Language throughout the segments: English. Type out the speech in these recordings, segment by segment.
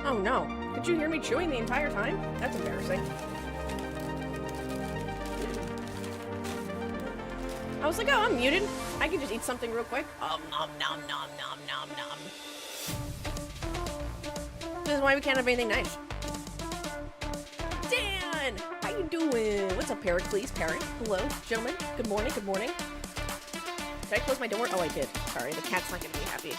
Oh no. Could you hear me chewing the entire time? That's embarrassing. I was like, oh, I'm muted. I can just eat something real quick. Nom nom nom nom nom nom. This is why we can't have anything nice. Dan! How you doing? What's up, Pericles? Parrot? Hello? Gentlemen? Good morning, good morning. Did I close my door? Oh, I did. Sorry, the cat's not gonna be happy.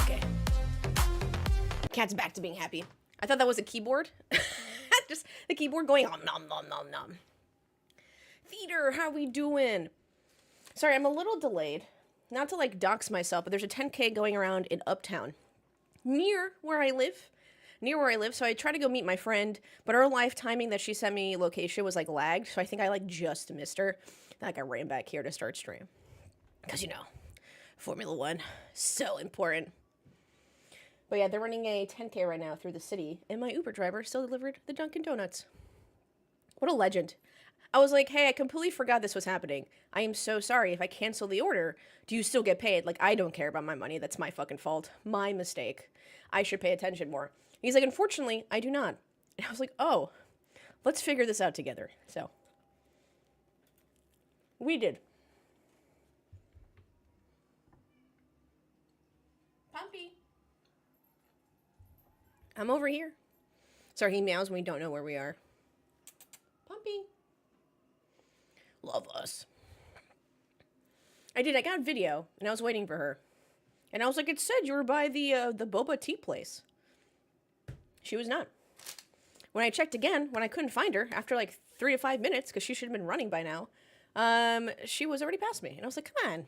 Okay. Cat's back to being happy. I thought that was a keyboard. Just the keyboard going nom nom nom nom nom. Theater, how we doing? Sorry, I'm a little delayed. Not to like dox myself, but there's a 10K going around in Uptown. Near where I live. So I tried to go meet my friend, but her live timing that she sent me location was like lagged, so I think I like just missed her. Like I ran back here to start stream. Because you know, Formula 1, so important. But yeah, they're running a 10K right now through the city, and my Uber driver still delivered the Dunkin' Donuts. What a legend. I was like, hey, I completely forgot this was happening. I am so sorry. If I cancel the order, do you still get paid? Like, I don't care about my money. That's my fucking fault. My mistake. I should pay attention more. He's like, unfortunately, I do not. And I was like, oh, let's figure this out together. So, we did. Pumpy. I'm over here. Sorry, he meows when we don't know where we are. Pumpy. Love us. I got video, and I was waiting for her. And I was like, it said you were by the boba tea place. She was not. When I checked again, when I couldn't find her, after like 3 to 5 minutes, because she should have been running by now, she was already past me. And I was like, come on.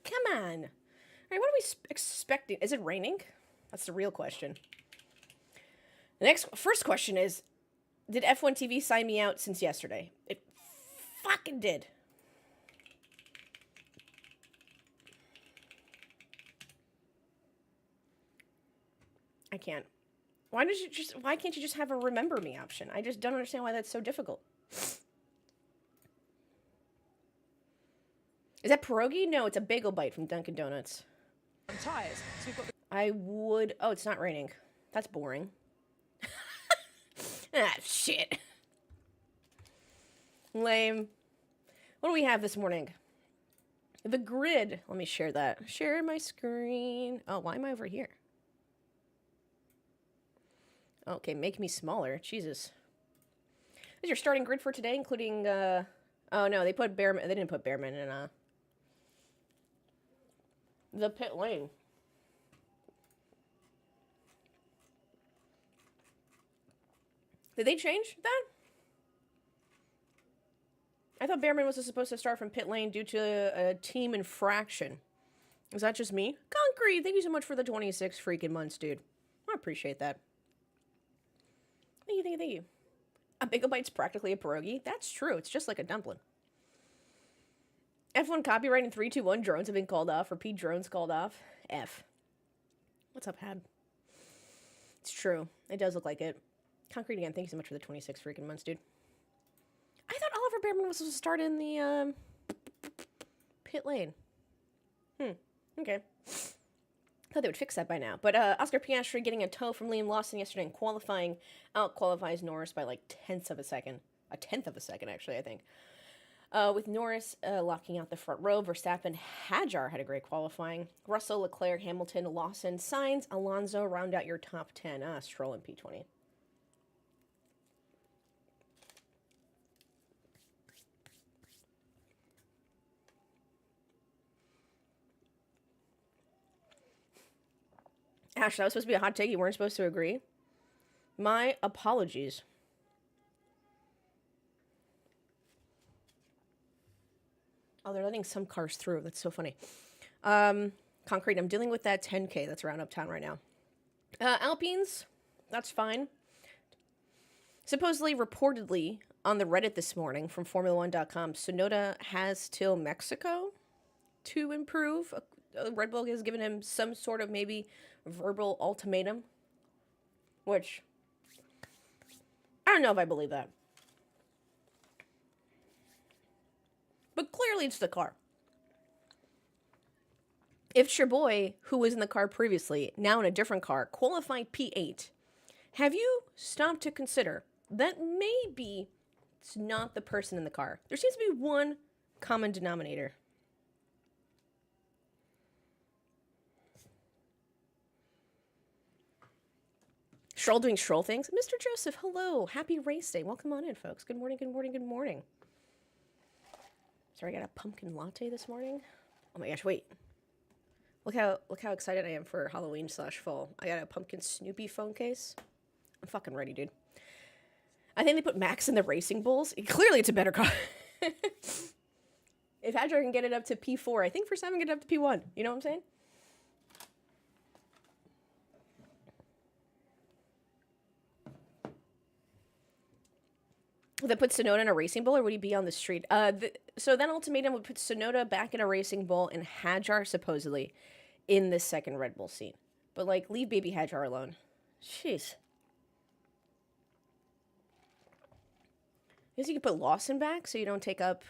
Come on. All right, what are we expecting? Is it raining? That's the real question. The first question is, did F1 TV sign me out since yesterday? It fucking did. I can't. Why can't you just have a remember me option? I just don't understand why that's so difficult. Is that pierogi? No, it's a bagel bite from Dunkin' Donuts. I'm tired. So we've got I would... Oh, it's not raining. That's boring. Ah, shit. Lame. What do we have this morning? The grid. Let me share that. Share my screen. Oh, why am I over here? Okay, make me smaller. Jesus. This is your starting grid for today, including, oh no, they didn't put Bearman in, the pit lane. Did they change that? I thought Bearman was supposed to start from pit lane due to a team infraction. Is that just me? Concrete, thank you so much for the 26 freaking months, dude. I appreciate that. Thank you. A bagel bite's practically a pierogi. That's true. It's just like a dumpling. F1 copyright in 3, 2, 1. Drones have been called off. Repeat, drones called off. F. What's up, Had? It's true. It does look like it. Concrete again. Thank you so much for the 26 freaking months, dude. I thought Oliver Bearman was supposed to start in the pit lane. Okay. Thought they would fix that by now. But Oscar Piastri getting a tow from Liam Lawson yesterday in qualifying out-qualifies Norris by like tenths of a second. A tenth of a second, actually, I think. With Norris locking out the front row, Verstappen, Hadjar had a great qualifying. Russell, Leclerc, Hamilton, Lawson, Sainz, Alonso round out your top 10. Stroll and P20. Ash, that was supposed to be a hot take. You weren't supposed to agree. My apologies. Oh, they're letting some cars through. That's so funny. Concrete, I'm dealing with that 10K that's around Uptown right now. Alpines, that's fine. Supposedly, reportedly, on the Reddit this morning from Formula1.com, Sonoda has till Mexico to improve. Red Bull has given him some sort of maybe verbal ultimatum, which I don't know if I believe that. But clearly it's the car. If Chaboy, who was in the car previously, now in a different car, qualified P8, have you stopped to consider that maybe it's not the person in the car? There seems to be one common denominator. Stroll doing stroll things. Mr. Joseph, hello. Happy race day. Welcome on in, folks. Good morning, good morning, good morning. Sorry, I got a pumpkin latte this morning. Oh my gosh, wait. Look how excited I am for Halloween/fall. I got a pumpkin Snoopy phone case. I'm fucking ready, dude. I think they put Max in the Racing Bulls. Clearly, it's a better car. If Hadjar can get it up to P4, I think for 7 get it up to P1. You know what I'm saying? Would that put Sonoda in a Racing Bull, or would he be on the street? So that ultimatum would put Sonoda back in a Racing Bull and Hadjar, supposedly, in the second Red Bull seat. But, like, leave baby Hadjar alone. Jeez. I guess you could put Lawson back so you don't take up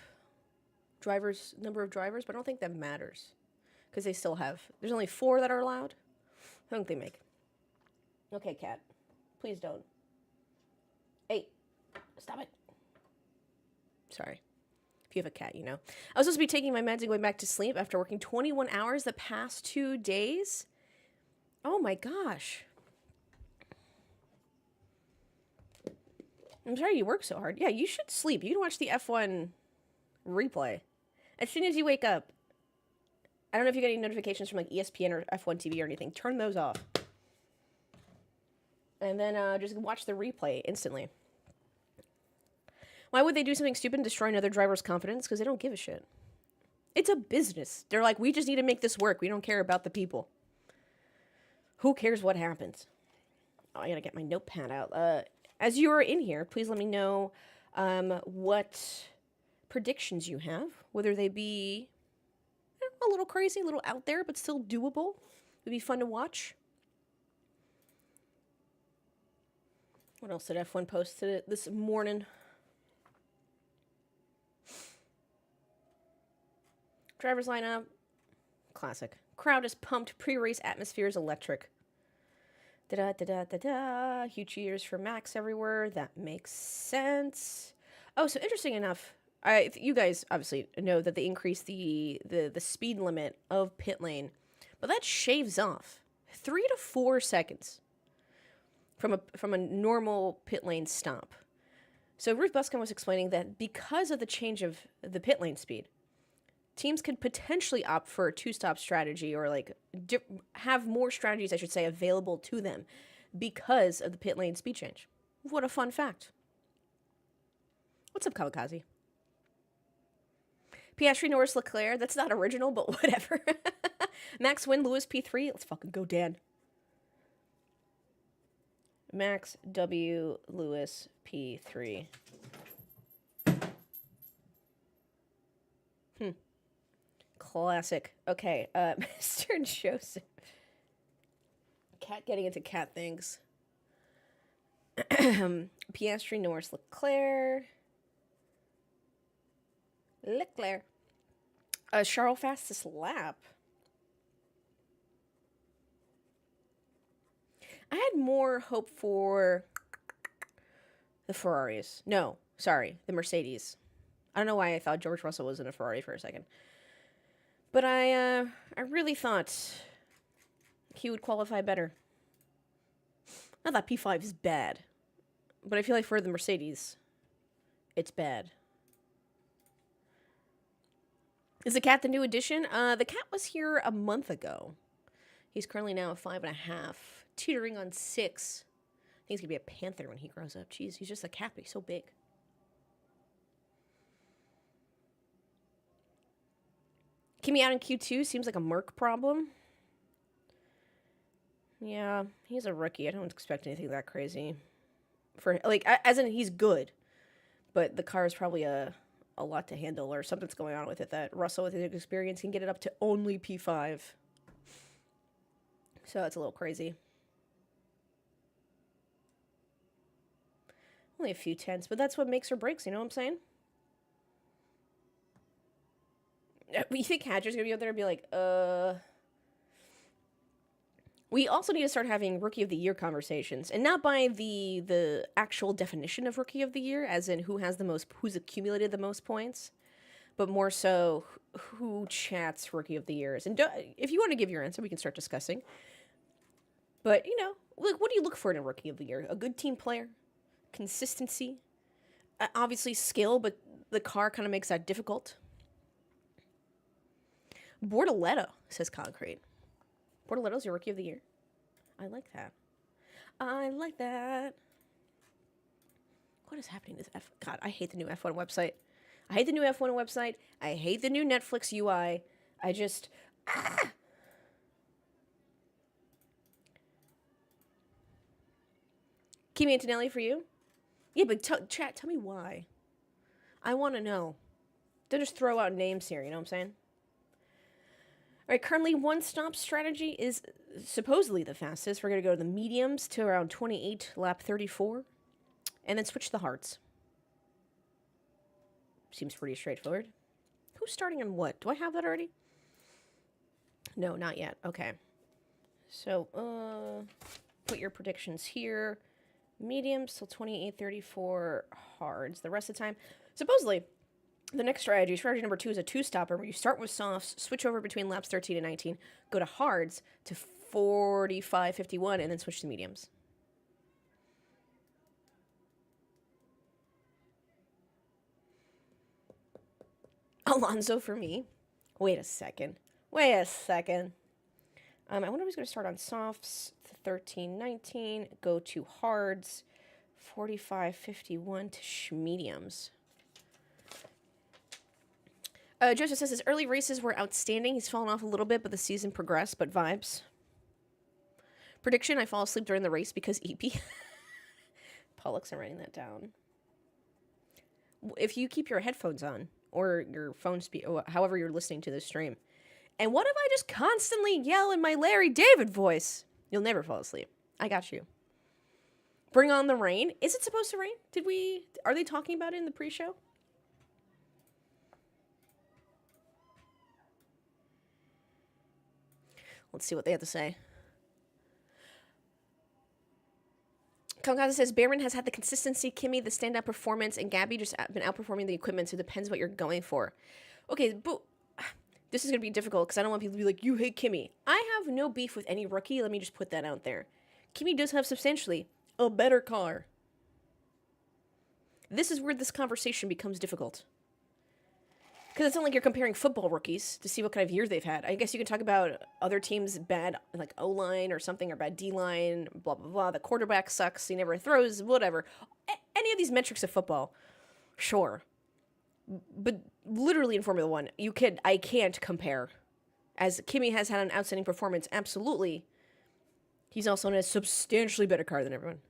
number of drivers, but I don't think that matters. Because they still have... There's only 4 that are allowed. I don't think they make. Okay, cat. Please don't. Hey. Stop it. Sorry. If you have a cat, you know. I was supposed to be taking my meds and going back to sleep after working 21 hours the past 2 days. Oh my gosh. I'm sorry you work so hard. Yeah, you should sleep. You can watch the F1 replay. As soon as you wake up. I don't know if you get any notifications from like ESPN or F1 TV or anything. Turn those off. And then just watch the replay instantly. Why would they do something stupid and destroy another driver's confidence? Because they don't give a shit. It's a business. They're like, we just need to make this work. We don't care about the people. Who cares what happens? Oh, I gotta get my notepad out. As you are in here, please let me know what predictions you have. Whether they be a little crazy, a little out there, but still doable. Would be fun to watch. What else did F1 post this morning? Driver's lineup. Classic. Crowd is pumped. Pre-race atmosphere is electric. Da-da-da-da-da-da. Huge cheers for Max everywhere. That makes sense. Oh, so interesting enough, you guys obviously know that they increased the speed limit of pit lane, but that shaves off 3 to 4 seconds from a normal pit lane stop. So Ruth Buscom was explaining that because of the change of the pit lane speed, teams could potentially opt for a 2-stop strategy or like have more strategies, I should say, available to them because of the pit lane speed change. What a fun fact. What's up, Kamikaze? Piastri, Norris, Leclerc. That's not original, but whatever. Max win, Lewis P3. Let's fucking go, Dan. Max W, Lewis P3. Classic. Okay, Mr. Joseph. Cat getting into cat things. Piastri, Norris, Leclerc. Charles fastest lap. I had more hope for the Ferraris. No, sorry, the Mercedes. I don't know why I thought George Russell was in a Ferrari for a second. But I really thought he would qualify better. Not that P5 is bad, but I feel like for the Mercedes, it's bad. Is the cat the new addition? The cat was here a month ago. He's currently now at 5.5, teetering on 6. I think he's gonna be a panther when he grows up. Jeez, he's just a cat, but he's so big. Kimi out in Q2 seems like a Merc problem. Yeah, he's a rookie. I don't expect anything that crazy. For like, as in he's good, but the car is probably a lot to handle, or something's going on with it that Russell, with his experience, can get it up to only P5. So it's a little crazy. Only a few tenths, but that's what makes or breaks. You know what I'm saying? You think Hadger's gonna be up there and be like, We also need to start having Rookie of the Year conversations, and not by the actual definition of Rookie of the Year, as in who's accumulated the most points, but more so who chats Rookie of the Years. And if you want to give your answer, we can start discussing. But what do you look for in a Rookie of the Year? A good team player, consistency, obviously skill, but the car kind of makes that difficult. Bortoletto, says Concrete. Bortoletto's your Rookie of the Year. I like that. I like that. What is happening to this God, I hate the new F1 website. I hate the new F1 website. I hate the new Netflix UI. I just... Kimi Antonelli for you? Yeah, but chat, tell me why. I want to know. Don't just throw out names here, you know what I'm saying? All right, currently one-stop strategy is supposedly the fastest. We're going to go to the mediums to around 28, lap 34, and then switch to the hards. Seems pretty straightforward. Who's starting on what? Do I have that already? No, not yet. Okay. So, put your predictions here. Mediums till 28, 34, hards. The rest of the time, supposedly... The next strategy number 2, is a two-stopper where you start with softs, switch over between laps 13 and 19, go to hards to 45, 51, and then switch to mediums. Alonso for me. Wait a second. I wonder who's going to start on softs, 13, 19, go to hards, 45, 51 to mediums. Joseph says his early races were outstanding. He's fallen off a little bit, but the season progressed, but vibes. Prediction, I fall asleep during the race because EP. Pollux, I'm writing that down. If you keep your headphones on, or your phone or however you're listening to this stream, and what if I just constantly yell in my Larry David voice? You'll never fall asleep. I got you. Bring on the rain. Is it supposed to rain? Are they talking about it in the pre-show? Let's see what they have to say. Kongaza says, Behrman has had the consistency, Kimi the standout performance, and Gabby just been outperforming the equipment, so it depends what you're going for. Okay, but this is going to be difficult because I don't want people to be like, you hate Kimi. I have no beef with any rookie. Let me just put that out there. Kimi does have substantially a better car. This is where this conversation becomes difficult. Because it's not like you're comparing football rookies to see what kind of year they've had. I guess you can talk about other teams' bad, like, O-line or something, or bad D-line, blah, blah, blah. The quarterback sucks, he never throws, whatever. Any of these metrics of football, sure. But literally in Formula One, I can't compare. As Kimi has had an outstanding performance, absolutely. He's also in a substantially better car than everyone.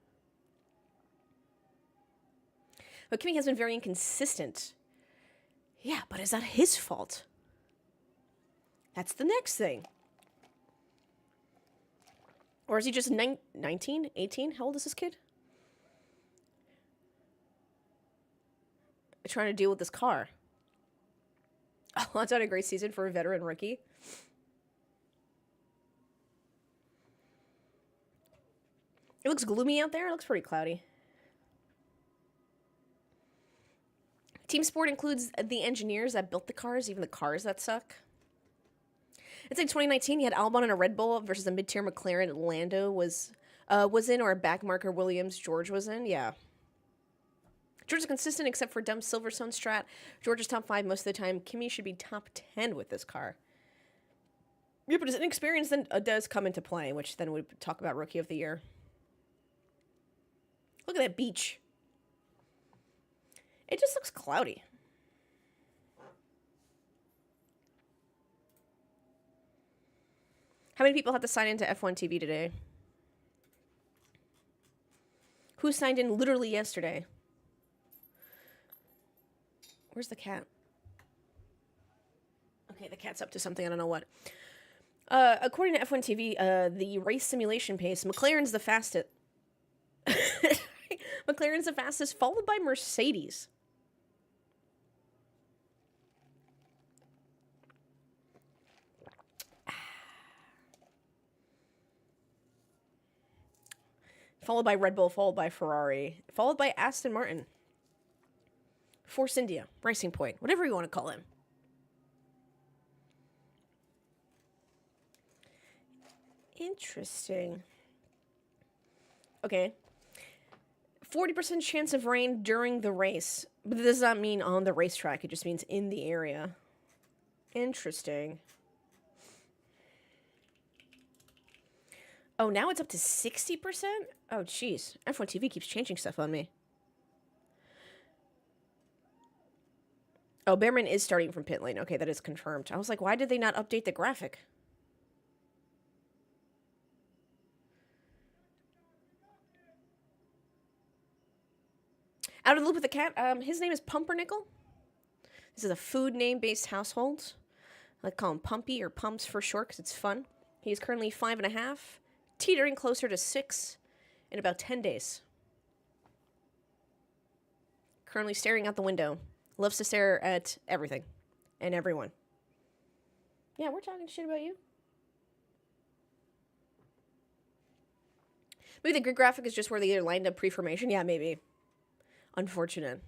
But Kimi has been very inconsistent. Yeah, but is that his fault? That's the next thing. Or is he just 19, 18? How old is this kid? Trying to deal with this car. Oh, that's not a great season for a veteran rookie. It looks gloomy out there. It looks pretty cloudy. Team Sport includes the engineers that built the cars, even the cars that suck. It's like 2019, you had Albon in a Red Bull versus a mid-tier McLaren. Lando was in, or a backmarker Williams. George was in, yeah. George is consistent except for dumb Silverstone strat. George is top 5 most of the time. Kimi should be top 10 with this car. Yeah, but his inexperience then does come into play, which then we talk about Rookie of the Year. Look at that beach. It just looks cloudy. How many people had to sign into F1 TV today? Who signed in literally yesterday? Where's the cat? Okay, the cat's up to something. I don't know what. According to F1 TV, the race simulation pace, McLaren's the fastest. McLaren's the fastest, followed by Mercedes. Followed by Red Bull, followed by Ferrari, followed by Aston Martin. Force India, Racing Point, whatever you want to call him. Interesting. Okay. 40% chance of rain during the race. But that does not mean on the racetrack. It just means in the area. Interesting. Oh, now it's up to 60%? Oh, jeez. F1 TV keeps changing stuff on me. Oh, Behrman is starting from pit lane. Okay, that is confirmed. I was like, why did they not update the graphic? Out of the loop with the cat. His name is Pumpernickel. This is a food name-based household. I like to call him Pumpy or Pumps for short because it's fun. He is currently 5.5, teetering closer to 6 in about 10 days. Currently staring out the window. Loves to stare at everything and everyone. Yeah, we're talking shit about you. Maybe the grid graphic is just where they either lined up pre-formation. Yeah, maybe. Unfortunate.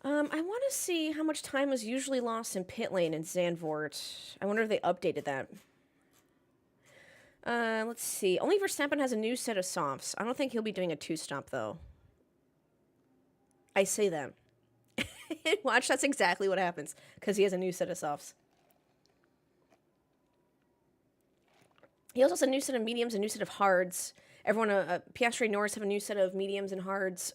I want to see how much time was usually lost in pit lane in Zandvoort. I wonder if they updated that. Let's see. Only Verstappen has a new set of softs. I don't think he'll be doing a 2-stop, though. I say that. Watch, that's exactly what happens. Because he has a new set of softs. He also has a new set of mediums, a new set of hards. Everyone, Piastri and Norris have a new set of mediums and hards.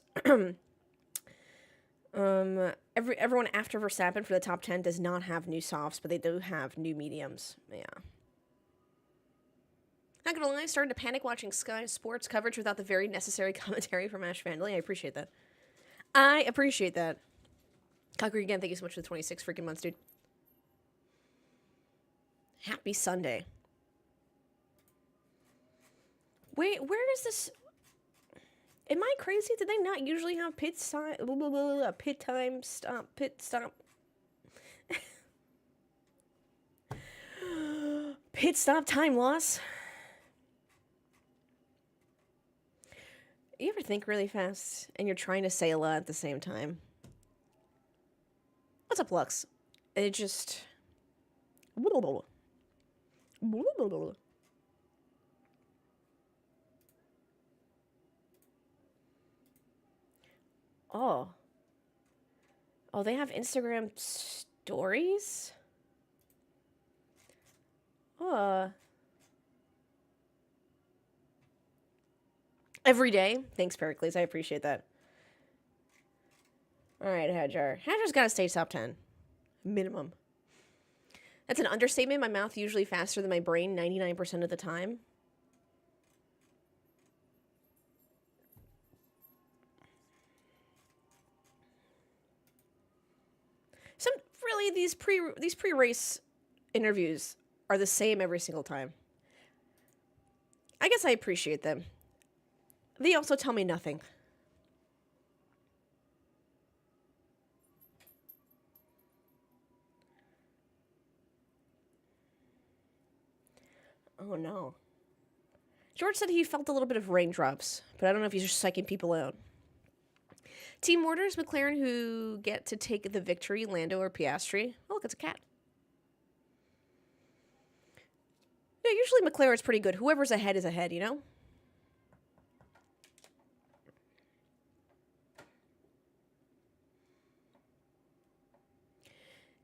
Everyone after Verstappen for the top 10 does not have new softs, but they do have new mediums. Yeah. Not gonna lie, I started to panic watching Sky Sports coverage without the very necessary commentary from AshVandelay. I appreciate that. I appreciate that. Cocker, again, thank you so much for the 26 freaking months, dude. Happy Sunday. Wait, where does this... Am I crazy? Did they not usually have pit time? Pit time, stop, pit stop. Pit stop time loss. You ever think really fast and you're trying to say a lot at the same time? What's up, Lux? It just... Oh. Oh, they have Instagram stories? Every day? Thanks, Pericles. I appreciate that. Alright, Hajar. Hajar's gotta stay top 10. Minimum. That's an understatement. My mouth usually faster than my brain 99% of the time. Really, these pre-race interviews are the same every single time. I guess I appreciate them. They also tell me nothing. Oh no. George said he felt a little bit of raindrops, but I don't know if he's just psyching people out. Team orders McLaren who get to take the victory, Lando or Piastri. Oh, look, it's a cat. No, usually McLaren's pretty good. Whoever's ahead is ahead, you know?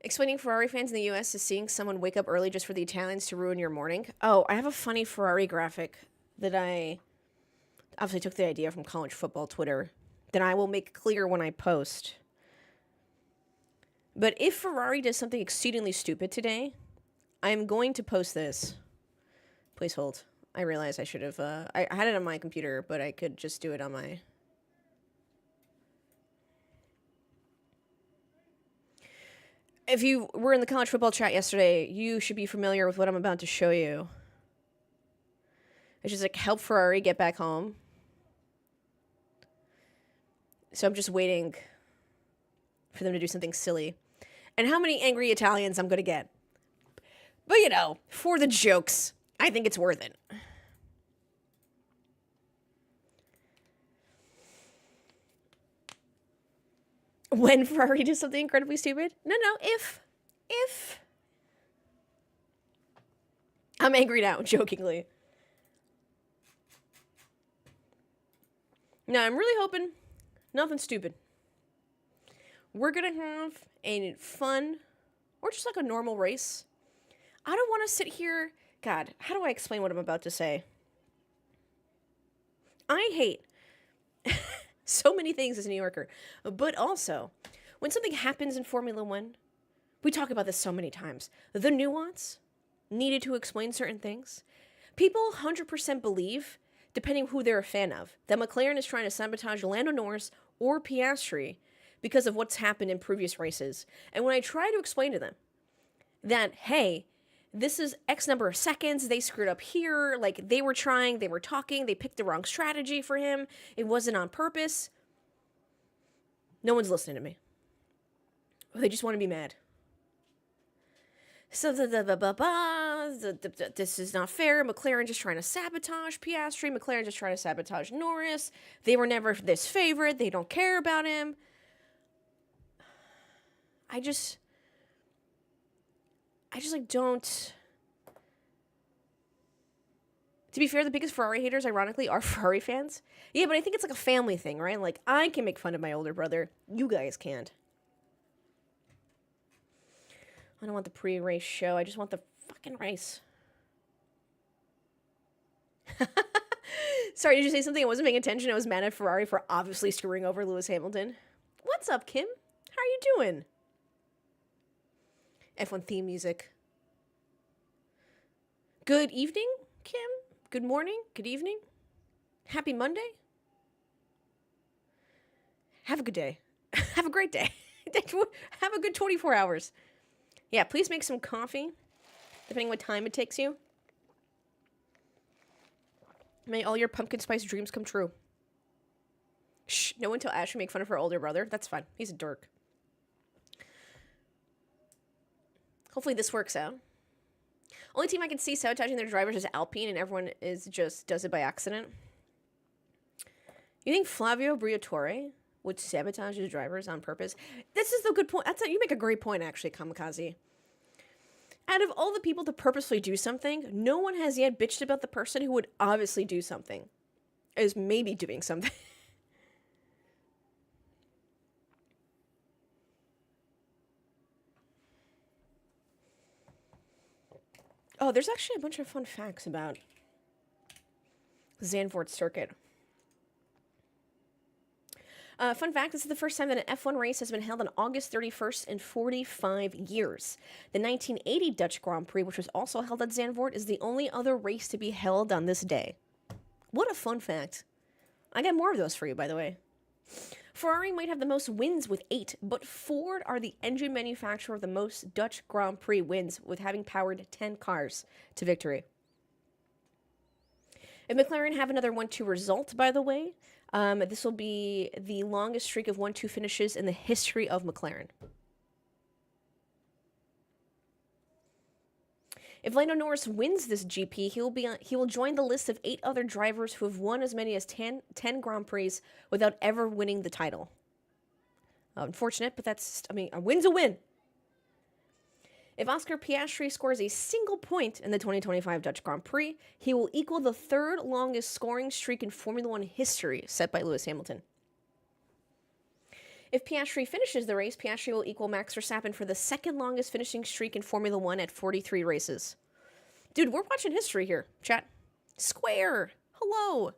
Explaining Ferrari fans in the US is seeing someone wake up early just for the Italians to ruin your morning. Oh, I have a funny Ferrari graphic that I obviously took the idea from college football Twitter that I will make clear when I post. But if Ferrari does something exceedingly stupid today, I am going to post this. Please hold. I realize I should have... I had it on my computer, but I could just do it on my... If you were in the college football chat yesterday, you should be familiar with what I'm about to show you. It's just like, help Ferrari get back home. So I'm just waiting for them to do something silly. And how many angry Italians I'm going to get. But, you know, for the jokes, I think it's worth it. When Ferrari does something incredibly stupid? No, if. I'm angry now, jokingly. No, I'm really hoping nothing stupid. We're gonna have a fun, or just like a normal race. I don't want to sit here. God, how do I explain what I'm about to say? I hate so many things as a New Yorker, but also when something happens in Formula One, we talk about this so many times. The nuance needed to explain certain things. People 100% believe, depending who they're a fan of, that McLaren is trying to sabotage Lando Norris or Piastri because of what's happened in previous races. And when I try to explain to them that, hey, this is X number of seconds, they screwed up here, like they were trying, they were talking, they picked the wrong strategy for him, it wasn't on purpose, no one's listening to me. They just want to be mad. So this is not fair. McLaren just trying to sabotage Piastri. McLaren just trying to sabotage Norris. They were never this favorite. They don't care about him. I just like don't. To be fair, the biggest Ferrari haters, ironically, are Ferrari fans. Yeah, but I think it's like a family thing, right? Like, I can make fun of my older brother. You guys can't. I don't want the pre-race show. I just want the fucking race. Sorry, did you say something? I wasn't paying attention. I was mad at Ferrari for obviously screwing over Lewis Hamilton. What's up, Kim? How are you doing? F1 theme music. Good evening, Kim. Good morning. Good evening. Happy Monday. Have a good day. Have a great day. Have a good 24 hours. Yeah, please make some coffee, depending what time it takes you. May all your pumpkin spice dreams come true. Shh, no one tell Ash to make fun of her older brother. That's fine. He's a dork. Hopefully this works out. Only team I can see sabotaging their drivers is Alpine, and everyone does it by accident. You think Flavio Briatore would sabotage his drivers on purpose? This is the good point. You make a great point, actually, Kamikaze. Out of all the people to purposefully do something, no one has yet bitched about the person who would obviously do something. Is maybe doing something. Oh, there's actually a bunch of fun facts about Zandvoort circuit. Fun fact, this is the first time that an F1 race has been held on August 31st in 45 years. The 1980 Dutch Grand Prix, which was also held at Zandvoort, is the only other race to be held on this day. What a fun fact. I got more of those for you, by the way. Ferrari might have the most wins with 8, but Ford are the engine manufacturer of the most Dutch Grand Prix wins, with having powered 10 cars to victory. If McLaren have another 1-2 result, by the way, this will be the longest streak of 1-2 finishes in the history of McLaren. If Lando Norris wins this GP, he will join the list of 8 other drivers who have won as many as 10 Grand Prix without ever winning the title. Unfortunate, but that's, a win's a win. If Oscar Piastri scores a single point in the 2025 Dutch Grand Prix, he will equal the 3rd longest scoring streak in Formula One history, set by Lewis Hamilton. If Piastri finishes the race, Piastri will equal Max Verstappen for the 2nd longest finishing streak in Formula One at 43 races. Dude, we're watching history here, chat. Square. Hello.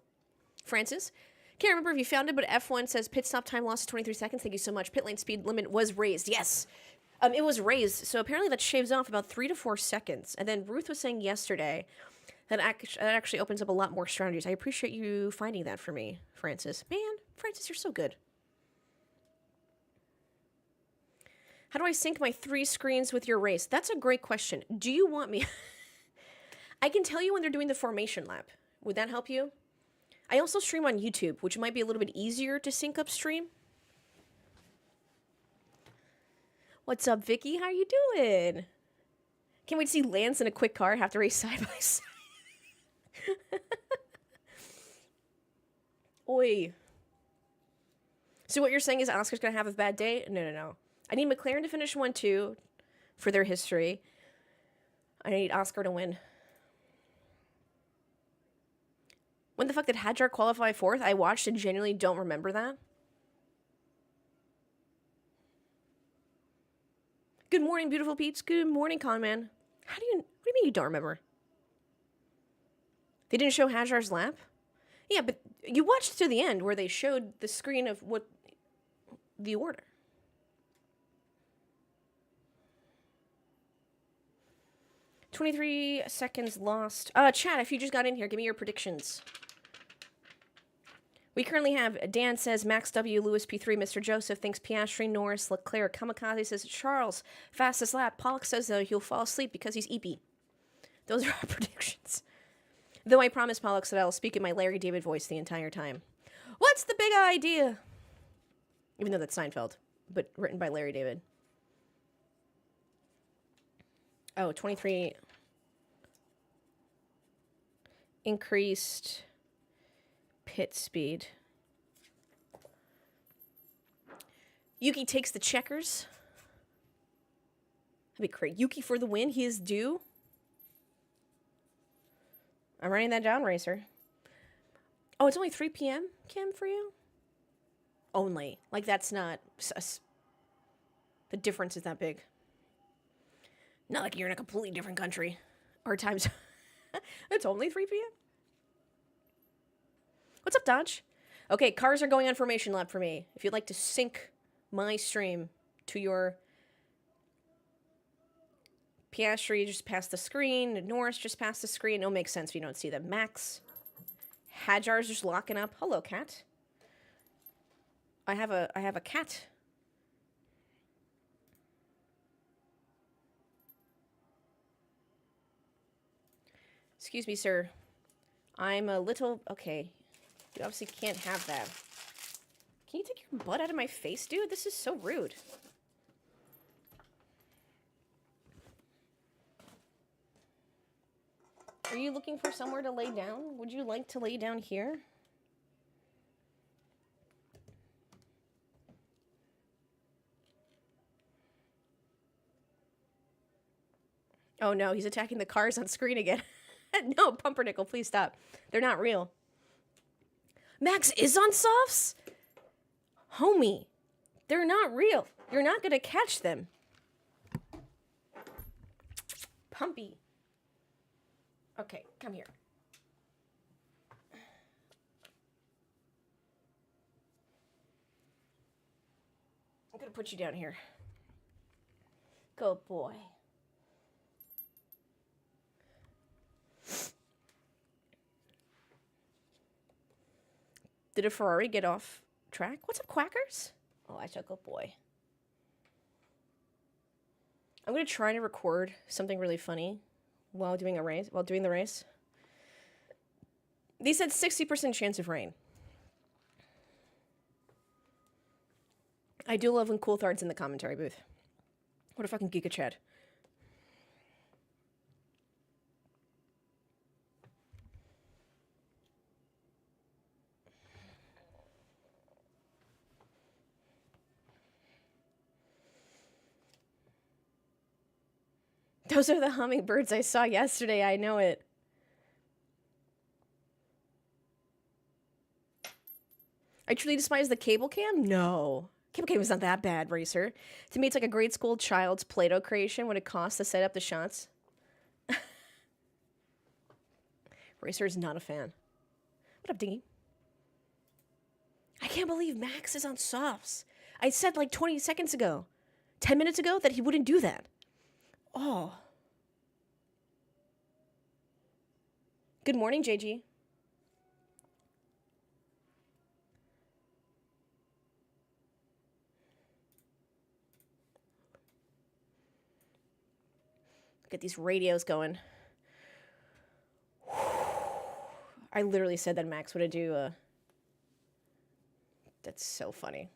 Francis. Can't remember if you found it, but F1 says pit stop time lost 23 seconds. Thank you so much. Pit lane speed limit was raised. Yes. It was raised, so apparently that shaves off about 3 to 4 seconds. And then Ruth was saying yesterday that actually opens up a lot more strategies. I appreciate you finding that for me, Francis. Man, Francis, you're so good. How do I sync my 3 screens with your race? That's a great question. Do you want me... I can tell you when they're doing the formation lap. Would that help you? I also stream on YouTube, which might be a little bit easier to sync up stream. What's up, Vicky? How you doing? Can't wait to see Lance in a quick car have to race side by side. Oi. So what you're saying is Oscar's going to have a bad day? No. I need McLaren to finish 1-2 for their history. I need Oscar to win. When the fuck did Hadjar qualify 4th? I watched and genuinely don't remember that. Good morning, beautiful Pete's. Good morning, Conman. What do you mean you don't remember? They didn't show Hadjar's lap? Yeah, but you watched to the end where they showed the screen of what the order. "23 seconds lost." Chat, if you just got in here, give me your predictions. We currently have, Dan says, Max W, Lewis P3, Mr. Joseph thinks Piastri, Norris, Leclerc, Kamikaze says Charles, fastest lap. Pollock says, though, he'll fall asleep because he's eepy. Those are our predictions. Though I promise Pollock that I'll speak in my Larry David voice the entire time. What's the big idea? Even though that's Seinfeld, but written by Larry David. Oh, 23 increased pit speed. Yuki takes the checkers. That'd be great. Yuki for the win. He is due. I'm writing that down, Racer. Oh, it's only 3 p.m., Kim, for you? Only. Like, that's not... The difference is that big. Not like you're in a completely different country. Our time's... It's only 3 p.m.? What's up, Dodge? Okay, cars are going on formation lap for me. If you'd like to sync my stream to your... Piastri just passed the screen. Norris just passed the screen. It'll make sense if you don't see them. Max. Hadjar's just locking up. Hello, cat. I have a cat. Excuse me, sir. I'm a little... Okay. You obviously can't have that. Can you take your butt out of my face, dude? This is so rude. Are you looking for somewhere to lay down? Would you like to lay down here? Oh no, he's attacking the cars on screen again. No, Pumpernickel, please stop. They're not real. Max is on softs? Homie, they're not real. You're not gonna catch them. Pumpy. Okay, come here. I'm gonna put you down here. Good boy. Did a Ferrari get off track? What's up, Quackers? Oh, I took a boy. I'm gonna try to record something really funny while doing the race. They said 60% chance of rain. I do love when Coulthard's in the commentary booth. What a fucking Giga Chad. Those are the hummingbirds I saw yesterday. I know it. I truly despise the cable cam? No. Cable cam is not that bad, Racer. To me, it's like a grade school child's Play-Doh creation when it costs to set up the shots. Racer is not a fan. What up, Dingy? I can't believe Max is on softs. I said like 20 seconds ago, 10 minutes ago, that he wouldn't do that. Oh. Good morning, JG. Get these radios going. I literally said that Max would do That's so funny.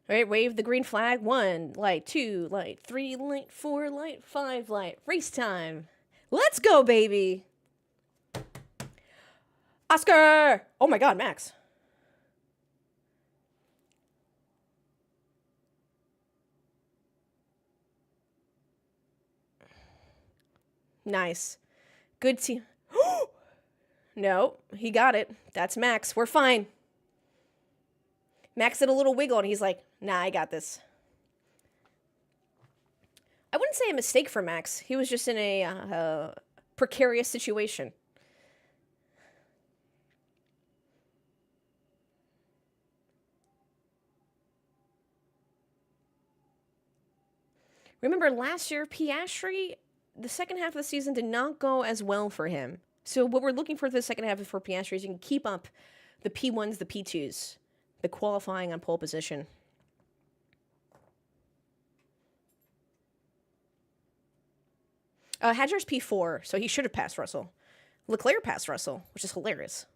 All right, wave the green flag. 1, light, 2, light, 3, light, 4, light, 5, light. Race time. Let's go, baby. Oscar! Oh my God, Max. Nice. Good team. No, he got it. That's Max. We're fine. Max did a little wiggle and he's like, nah, I got this. I wouldn't say a mistake for Max. He was just in a precarious situation. Remember last year, Piastri, the second half of the season did not go as well for him. So what we're looking for the second half for Piastri is you can keep up the P1s, the P2s, the qualifying on pole position. Hadjar's P4, so he should have passed Russell. Leclerc passed Russell, which is hilarious.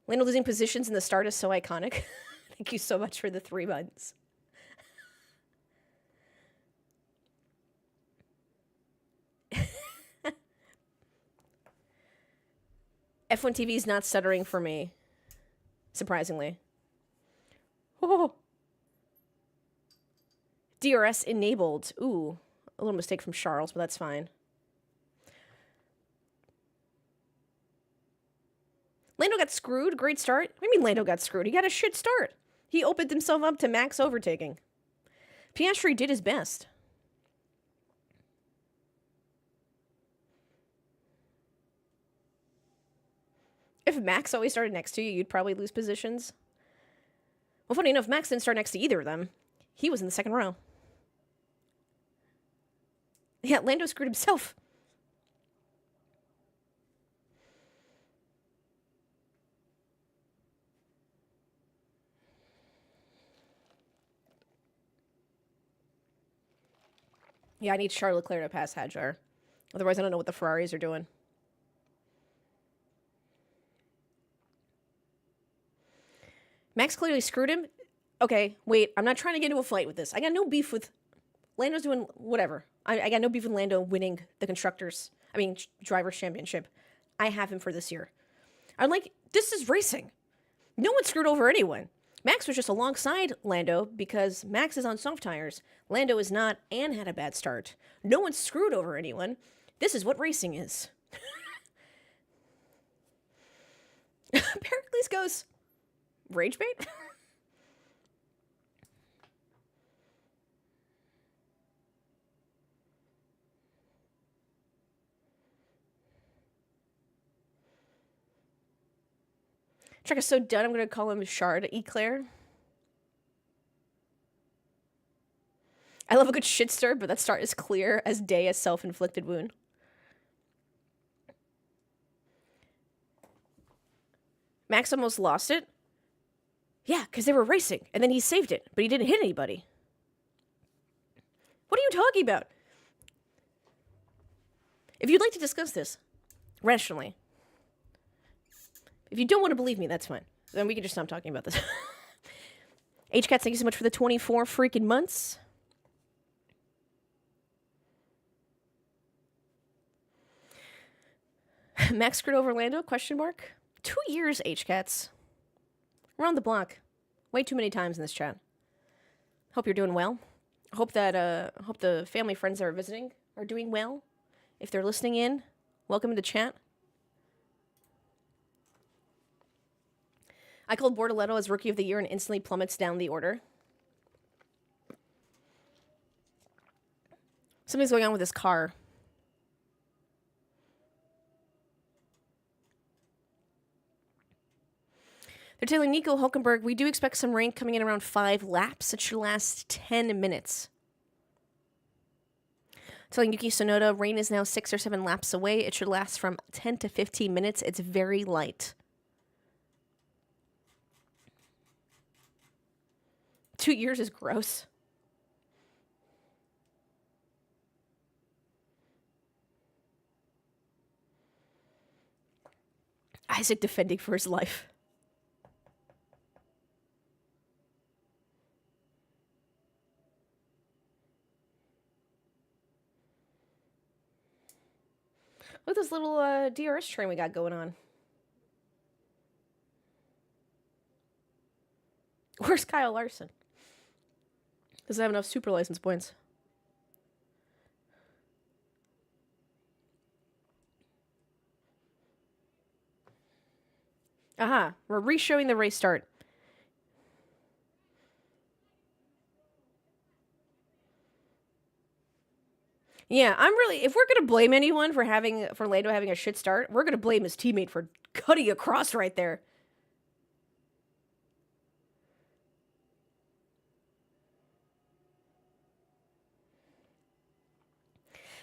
Lando losing positions in the start is so iconic. Thank you so much for the 3 months. F1 TV is not stuttering for me, surprisingly. Oh. DRS enabled. Ooh, a little mistake from Charles, but that's fine. Lando got screwed. Great start. What do you mean Lando got screwed? He got a shit start. He opened himself up to Max overtaking. Piastri did his best. If Max always started next to you, you'd probably lose positions. Well, funny enough, Max didn't start next to either of them. He was in the second row. Yeah, Lando screwed himself. Yeah, I need Charles Leclerc to pass Hadjar. Otherwise, I don't know what the Ferraris are doing. Max clearly screwed him. Okay, wait. I'm not trying to get into a fight with this. I got no beef with... Lando's doing whatever. I got no beef with Lando winning the Drivers' Championship. I have him for this year. I'm like, this is racing. No one screwed over anyone. Max was just alongside Lando because Max is on soft tires. Lando is not and had a bad start. No one screwed over anyone. This is what racing is. Pericles goes, rage bait? Truck is so done, I'm going to call him Shard Eclair. I love a good shit stir, but that start is clear as day as self-inflicted wound. Max almost lost it. Yeah, because they were racing, and then he saved it, but he didn't hit anybody. What are you talking about? If you'd like to discuss this rationally, if you don't want to believe me, that's fine. Then we can just stop talking about this. HCats, thank you so much for the 24 freaking months. Max screwed over Lando? Question mark. 2 years, HCats. We're on the block. Way too many times in this chat. Hope you're doing well. Hope that hope the family friends that are visiting are doing well. If they're listening in, welcome to the chat. I called Bortoletto as Rookie of the Year and instantly plummets down the order. Something's going on with his car. They're telling Nico Hulkenberg, we do expect some rain coming in around 5 laps. It should last 10 minutes. Telling Yuki Tsunoda, rain is now 6 or 7 laps away. It should last from 10 to 15 minutes. It's very light. 2 years is gross. Isaac defending for his life. Look at this little DRS train we got going on. Where's Kyle Larson? Doesn't have enough super license points. Aha, we're re-showing the race start. Yeah, I'm really, if we're gonna blame anyone for Lando having a shit start, we're gonna blame his teammate for cutting across right there.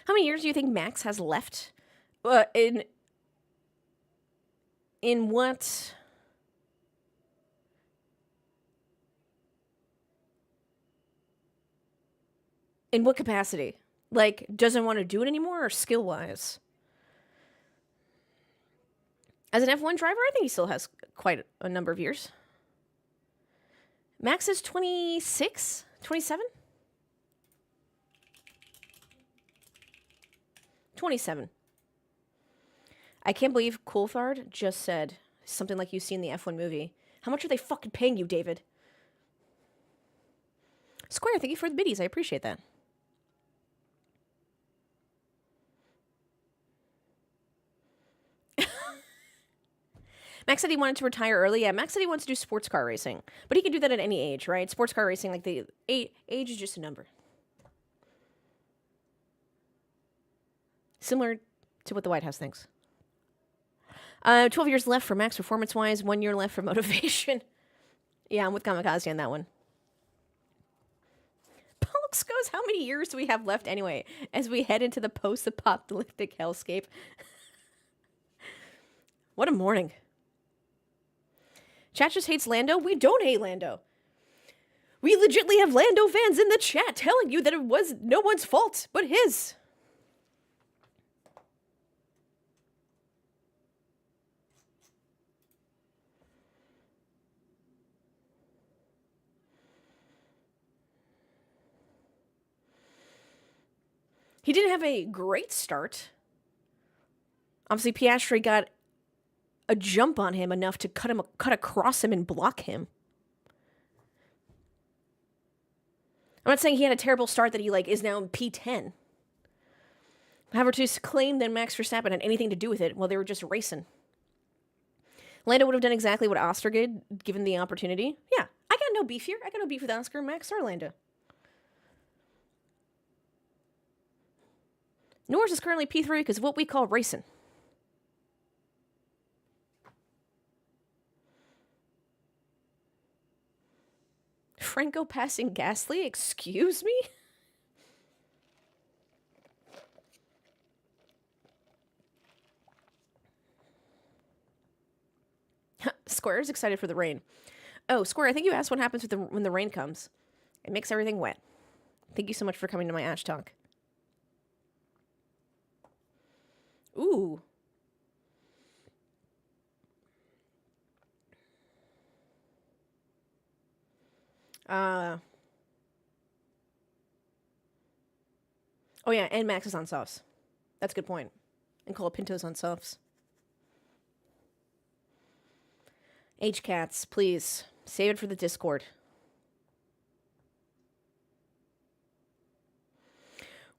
How many years do you think Max has left? In what? In what capacity? Like, doesn't want to do it anymore, or skill-wise? As an F1 driver, I think he still has quite a number of years. Max is 26? 27? 27. I can't believe Coulthard just said something like you see in the F1 movie. How much are they fucking paying you, David? Square, thank you for the biddies. I appreciate that. Max said he wanted to retire early. Yeah, Max said he wants to do sports car racing. But he can do that at any age, right? Sports car racing, like the age is just a number. Similar to what the White House thinks. 12 years left for Max performance-wise. 1 year left for motivation. Yeah, I'm with Kamikaze on that one. Pollux goes, how many years do we have left anyway as we head into the post-apocalyptic hellscape? What a morning. Chat just hates Lando. We don't hate Lando. We legitimately have Lando fans in the chat telling you that it was no one's fault but his. He didn't have a great start. Obviously, Piastri got a jump on him enough to cut across him and block him. I'm not saying he had a terrible start that he is now in P10. However, to claim that Max Verstappen had anything to do with it, well, they were just racing. Lando would have done exactly what Oscar did, given the opportunity. Yeah, I got no beef here. I got no beef with Oscar, Max, or Lando. Norris is currently P3 because of what we call racing. Franco passing Gasly? Excuse me? Square is excited for the rain. Oh, Square, I think you asked what happens with when the rain comes. It makes everything wet. Thank you so much for coming to my Ash Talk. Ooh. Oh yeah, and Max is on softs. That's a good point. And Colapinto's on softs. H-Cats, please. Save it for the Discord.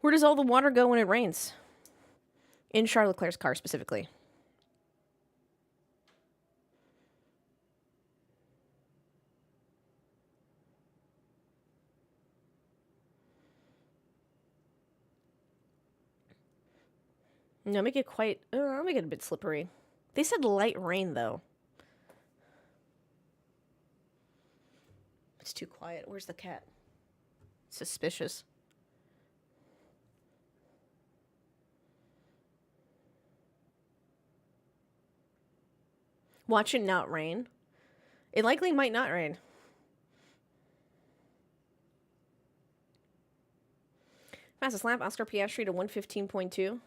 Where does all the water go when it rains? In Charles Leclerc's car, specifically. No, make it quite... I'll make it a bit slippery. They said light rain, though. It's too quiet. Where's the cat? Suspicious. Watch it not rain. It likely might not rain. Fastest lap, Oscar Piastri to 1:15.2.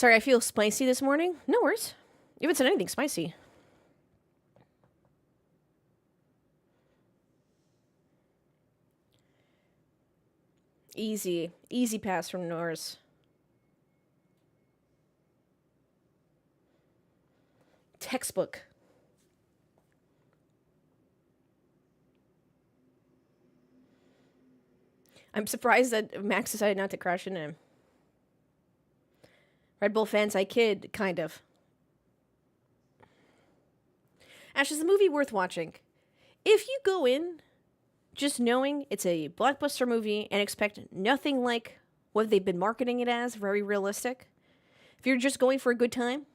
Sorry, I feel spicy this morning. No worries. You haven't said anything spicy. Easy. Easy pass from Norris. Textbook. I'm surprised that Max decided not to crash into him. Red Bull fans, I kid, kind of. Ash, is the movie worth watching? If you go in just knowing it's a blockbuster movie and expect nothing like what they've been marketing it as, very realistic, if you're just going for a good time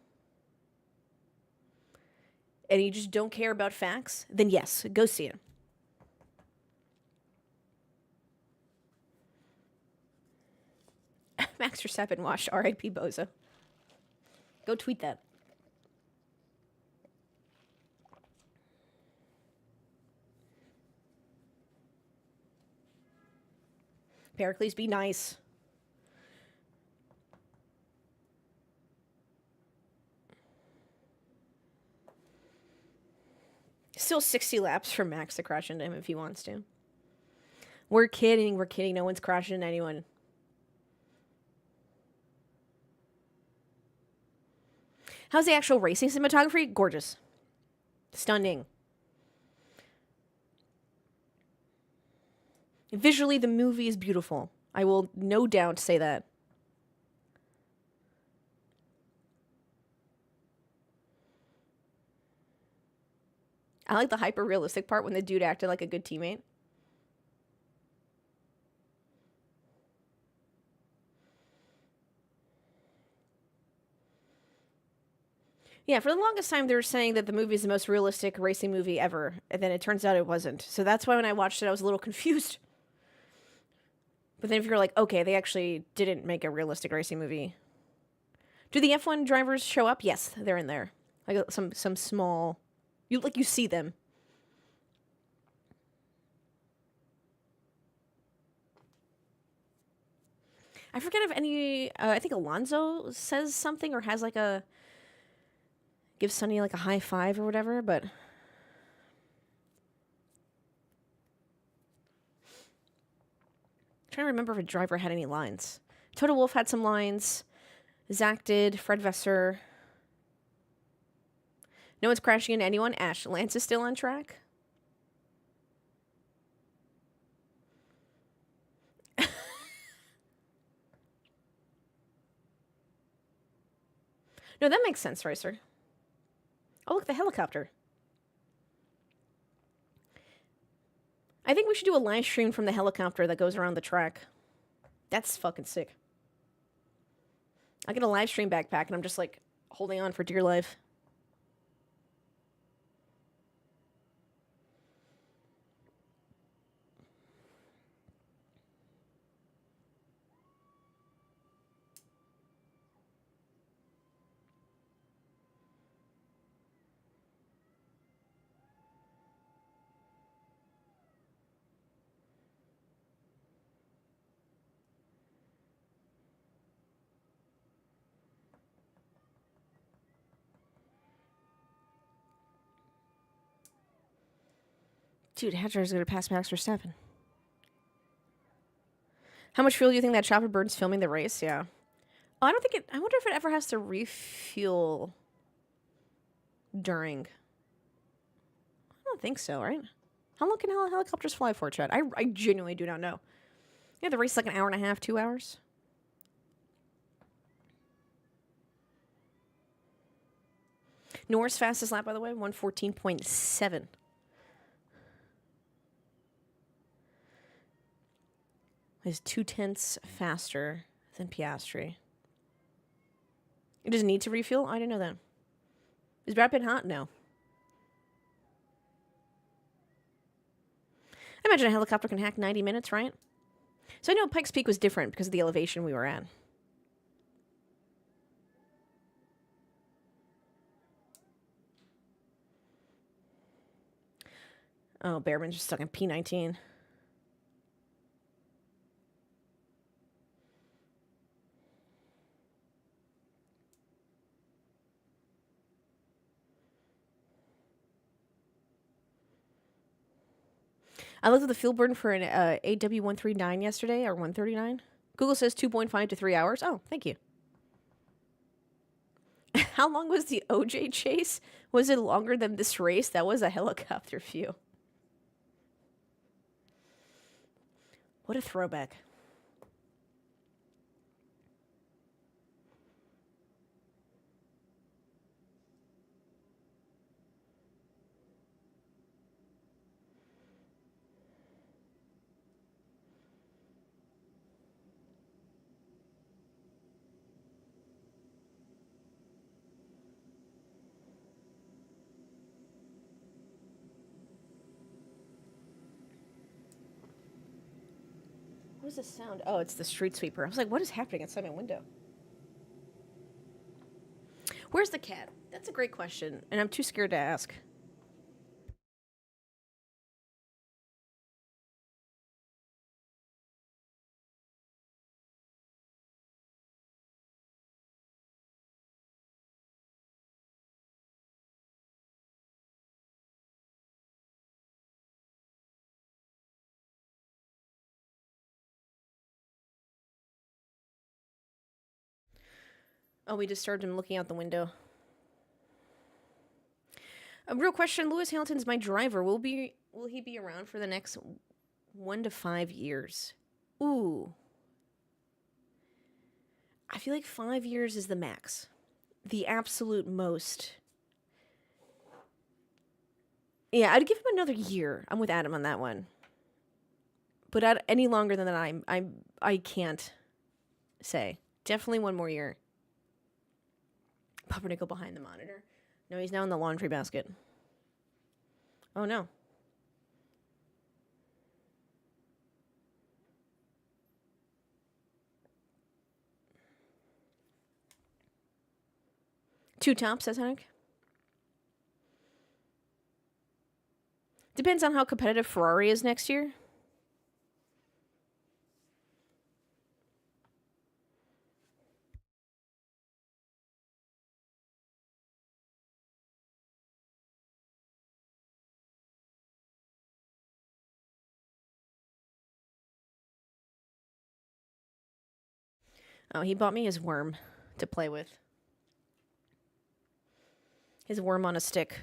and you just don't care about facts, then yes, go see it. Max Verstappen wash, R.I.P. Bozo. Go tweet that. Pericles, be nice. Still 60 laps for Max to crash into him if he wants to. We're kidding. No one's crashing into anyone. How's the actual racing cinematography? Gorgeous. Stunning. Visually, the movie is beautiful. I will no doubt say that. I like the hyper-realistic part when the dude acted like a good teammate. Yeah, for the longest time, they were saying that the movie is the most realistic racing movie ever, and then it turns out it wasn't. So that's why when I watched it, I was a little confused. But then if you're like, okay, they actually didn't make a realistic racing movie. Do the F1 drivers show up? Yes, they're in there. Like some small... You see them. I forget if any... I think Alonso says something or has like a... Gives Sonny like a high five or whatever, but... I'm trying to remember if a driver had any lines. Toto Wolff had some lines. Zach did. Fred Vesser. No one's crashing into anyone. Ash, Lance is still on track. No, that makes sense, Racer. Oh, look, the helicopter. I think we should do a live stream from the helicopter that goes around the track. That's fucking sick. I get a live stream backpack and I'm just like holding on for dear life. Dude, Hatcher's going to pass Max Verstappen. How much fuel do you think that chopper burns filming the race? Yeah. Oh, I don't think it... I wonder if it ever has to refuel during. I don't think so, right? How long can helicopters fly for, Chad? I genuinely do not know. Yeah, the race is like an hour and a half, 2 hours. Norris fastest lap, by the way, 1:14.7. Is 0.2 faster than Piastri. It doesn't need to refuel? I didn't know that. Is Brad Pitt hot? No. I imagine a helicopter can hack 90 minutes, right? So I know Pikes Peak was different because of the elevation we were at. Oh, Behrman's just stuck in P19. I looked at the fuel burn for an AW139 yesterday, or 139. Google says 2.5 to 3 hours. Oh, thank you. How long was the OJ chase? Was it longer than this race? That was a helicopter view. What a throwback. What was the sound? Oh, it's the street sweeper. I was like, what is happening outside my window? Where's the cat? That's a great question, and I'm too scared to ask. Oh, we disturbed him looking out the window. A real question, Lewis Hamilton's my driver. Will he be around for the next 1 to 5 years? Ooh. I feel like 5 years is the max. The absolute most. Yeah, I'd give him another year. I'm with Adam on that one. But any longer than that, I can't say. Definitely 1 more year. Pumpernickel behind the monitor. No, he's now in the laundry basket. Oh, no. Two tops, says Hank. Depends on how competitive Ferrari is next year. Oh, he bought me his worm to play with. His worm on a stick.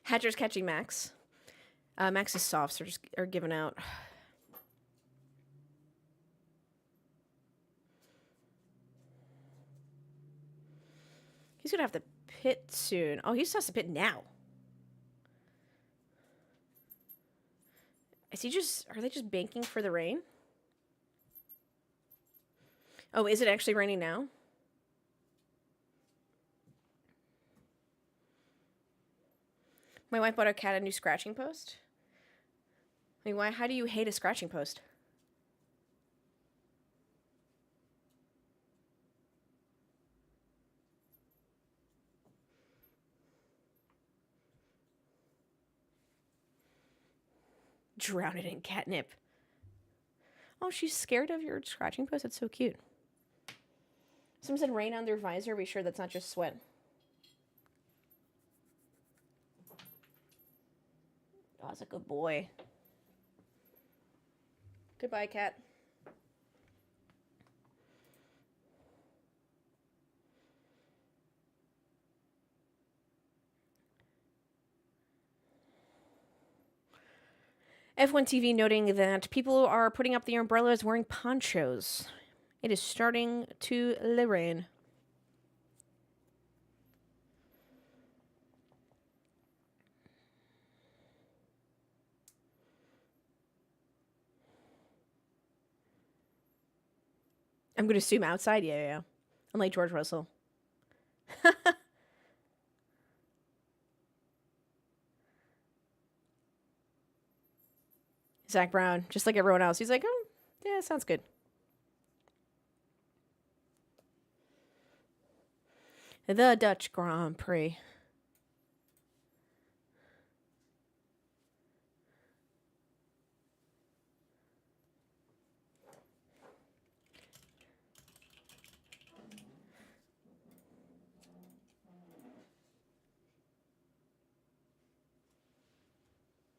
Hatcher's catching Max. Max's softs are given out. He's gonna have to pit soon. Oh, he still has to pit now. Are they just banking for the rain? Oh, is it actually raining now? My wife bought our cat a new scratching post. I mean, how do you hate a scratching post? Drown it in catnip. Oh, she's scared of your scratching post? That's so cute. Someone said rain on their visor. Be sure that's not just sweat. Oh, that's a good boy. Goodbye, cat. F1 TV noting that people are putting up the umbrellas wearing ponchos. It is starting to rain. I'm going to assume outside. Yeah. I'm like George Russell. Zach Brown, just like everyone else. He's like, oh, yeah, sounds good. The Dutch Grand Prix.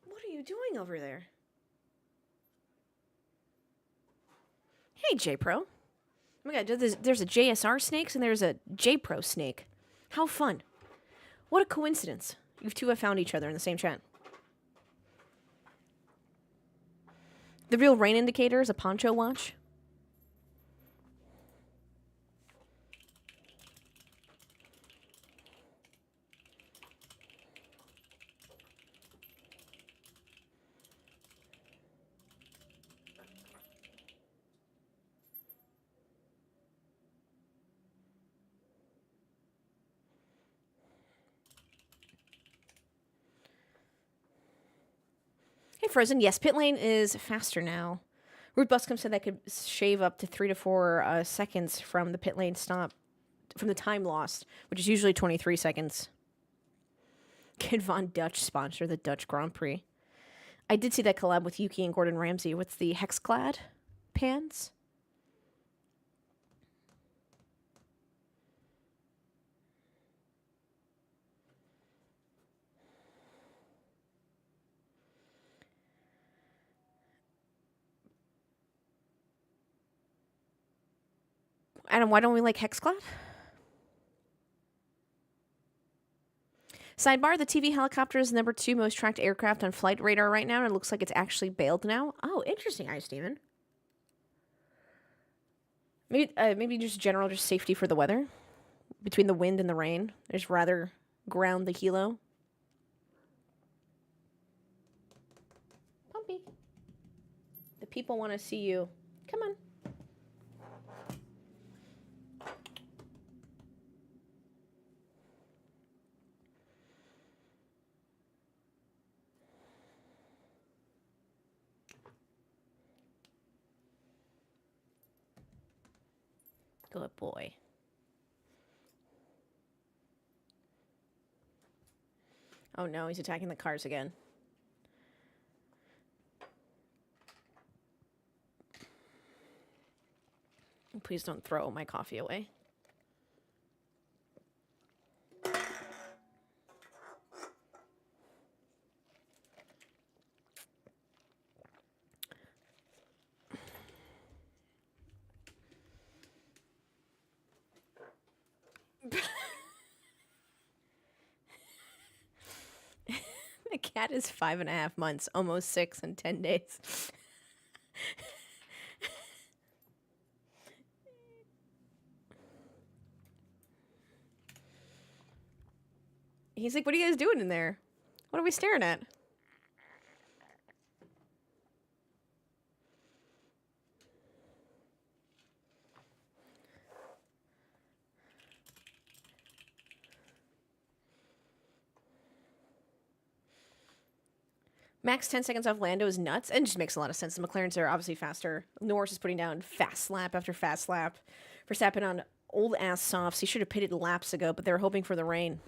What are you doing over there? Hey, J-Pro. Oh my god, there's a JSR snakes and there's a J-Pro snake. How fun. What a coincidence. You two have found each other in the same chat. The real rain indicator is a poncho watch. Hey, Frozen. Yes, pit lane is faster now. Root Buscom said that could shave up to 3 to 4 seconds from the pit lane stop, from the time lost, which is usually 23 seconds. Kid Von Dutch sponsor the Dutch Grand Prix. I did see that collab with Yuki and Gordon Ramsay. What's the Hexclad pans? Adam, why don't we like Hexclad? Sidebar, the TV helicopter is the number 2 most tracked aircraft on flight radar right now, and it looks like it's actually bailed now. Oh, interesting, Ice Demon. Maybe just general just safety for the weather. Between the wind and the rain. There's rather ground the helo. Pumpy. The people want to see you. Come on. Good boy. Oh no, he's attacking the cars again. Please don't throw my coffee away. The cat is 5.5 months, almost 6 in 10 days. He's like, what are you guys doing in there? What are we staring at? Max 10 seconds off Lando is nuts and just makes a lot of sense. The McLarens are obviously faster. Norris is putting down fast lap after fast lap. Verstappen on old ass softs. He should have pitted laps ago, but they were hoping for the rain.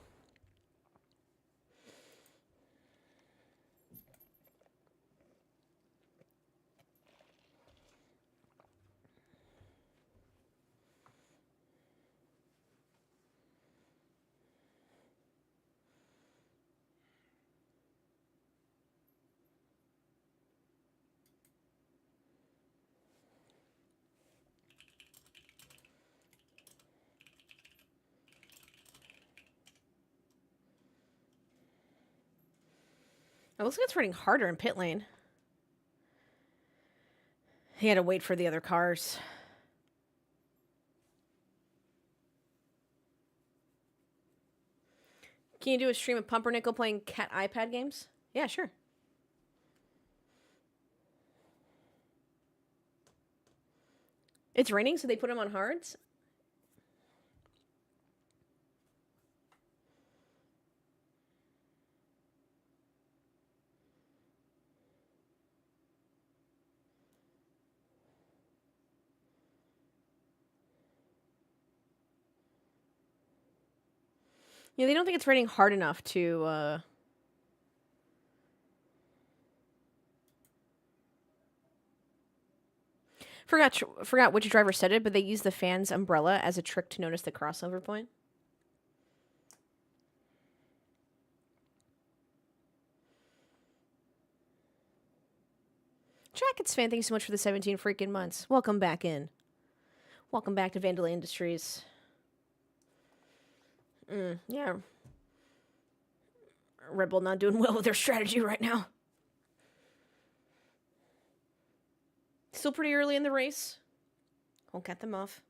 It looks like it's running harder in pit lane. He had to wait for the other cars. Can you do a stream of Pumpernickel playing cat iPad games? Yeah, sure. It's raining, so they put him on hards? Yeah, they don't think it's raining hard enough to, Forgot which driver said it, but they use the fan's umbrella as a trick to notice the crossover point. Jackets fan, thanks so much for the 17 freaking months. Welcome back in. Welcome back to AshVandelay Industries. Yeah. Red Bull not doing well with their strategy right now. Still pretty early in the race. Won't cut them off.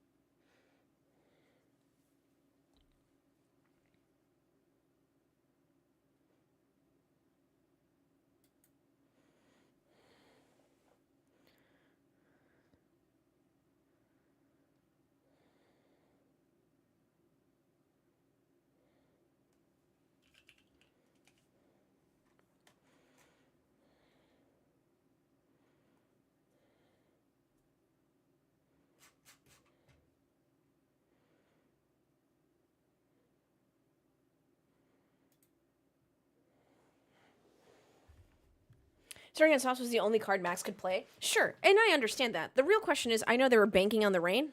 Starting on softs was the only card Max could play. Sure, and I understand that. The real question is, I know they were banking on the rain.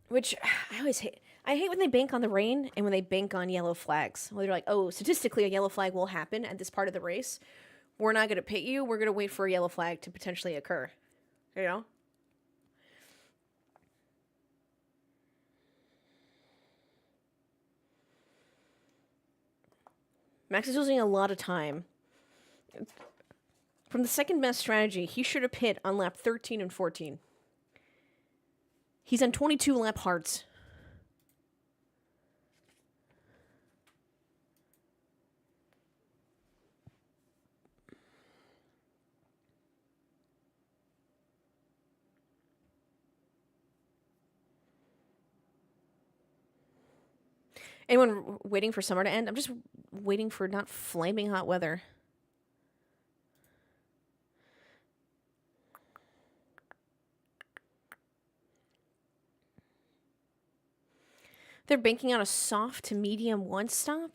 Which, I always hate. I hate when they bank on the rain and when they bank on yellow flags. Well, they're like, oh, statistically a yellow flag will happen at this part of the race. We're not going to pit you. We're going to wait for a yellow flag to potentially occur. You know? Max is losing a lot of time. From the second best strategy, he should have pit on lap 13 and 14. He's on 22 lap hards. Anyone waiting for summer to end? I'm just waiting for not flaming hot weather. They're banking on a soft to medium one stop.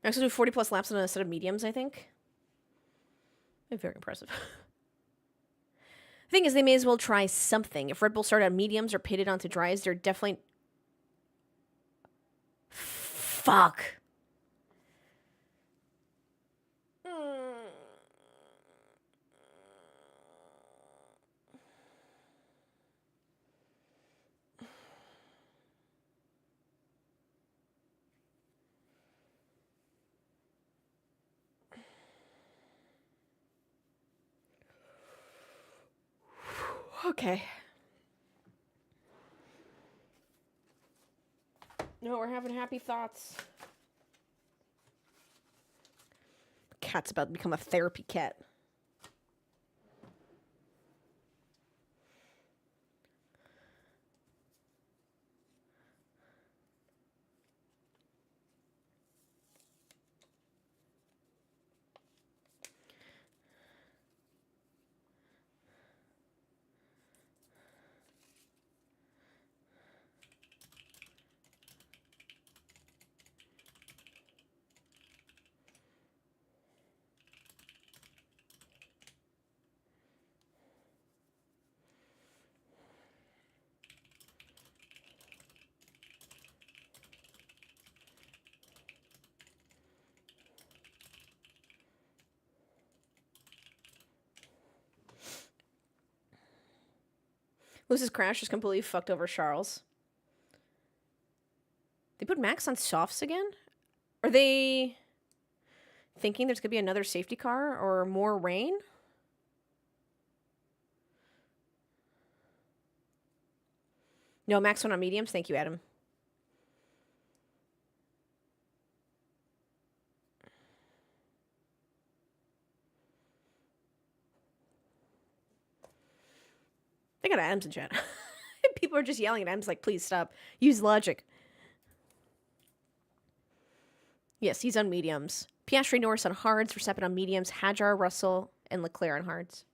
Max will do 40 plus laps on a set of mediums, I think. Very impressive. Thing is, they may as well try something. If Red Bull started on mediums or pitted onto dries, they're definitely... Fuck. Okay. No, we're having happy thoughts. Cat's about to become a therapy cat. Lewis's crash just completely fucked over Charles. They put Max on softs again? Are they thinking there's going to be another safety car or more rain? No, Max went on mediums. Thank you, Adam. They got Adams in chat. People are just yelling at Adams like, please stop. Use logic. Yes, he's on mediums. Piastri, Norris on hards, Verstappen on mediums, Hadjar, Russell, and Leclerc on hards.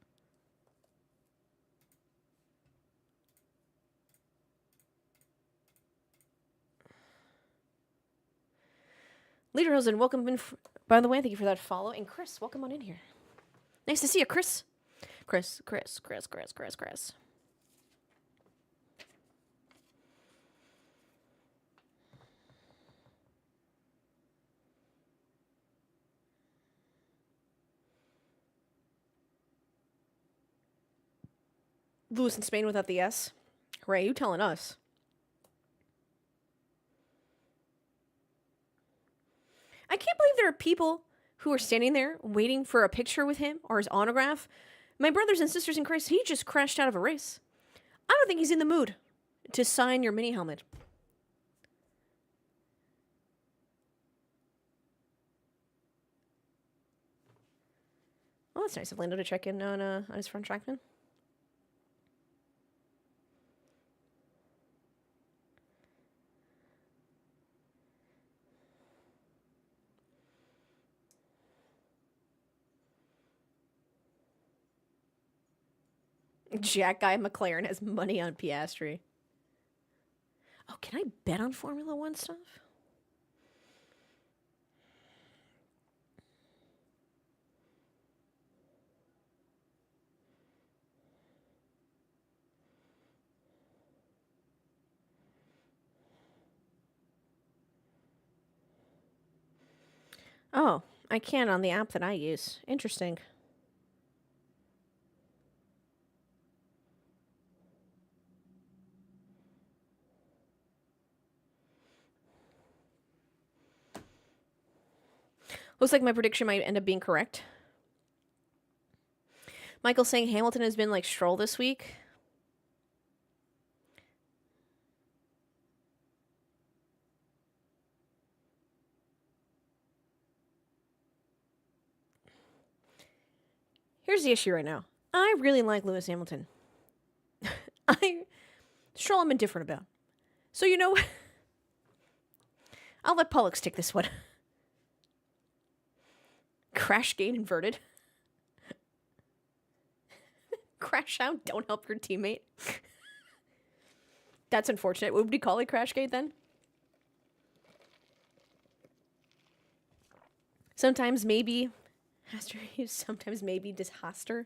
Lederhosen, welcome in. By the way, thank you for that follow. And Chris, welcome on in here. Nice to see you, Chris. Chris. Lewis in Spain without the S. Ray, you telling us? I can't believe there are people who are standing there waiting for a picture with him or his autograph. My brothers and sisters in Christ, he just crashed out of a race. I don't think he's in the mood to sign your mini helmet. Oh, that's nice of Lando to check in on his front trackman. Jack Guy McLaren has money on Piastri. Oh, can I bet on Formula One stuff? Oh, I can on the app that I use. Interesting. Looks like my prediction might end up being correct. Michael saying Hamilton has been like Stroll this week. Here's the issue right now. I really like Lewis Hamilton. Stroll I'm indifferent about. So you know what? I'll let Pollux take this one. Crash gate inverted. Crash out, don't help your teammate. That's unfortunate. What would we call it, crash gate then? Sometimes maybe Haster use, sometimes maybe Dishaster.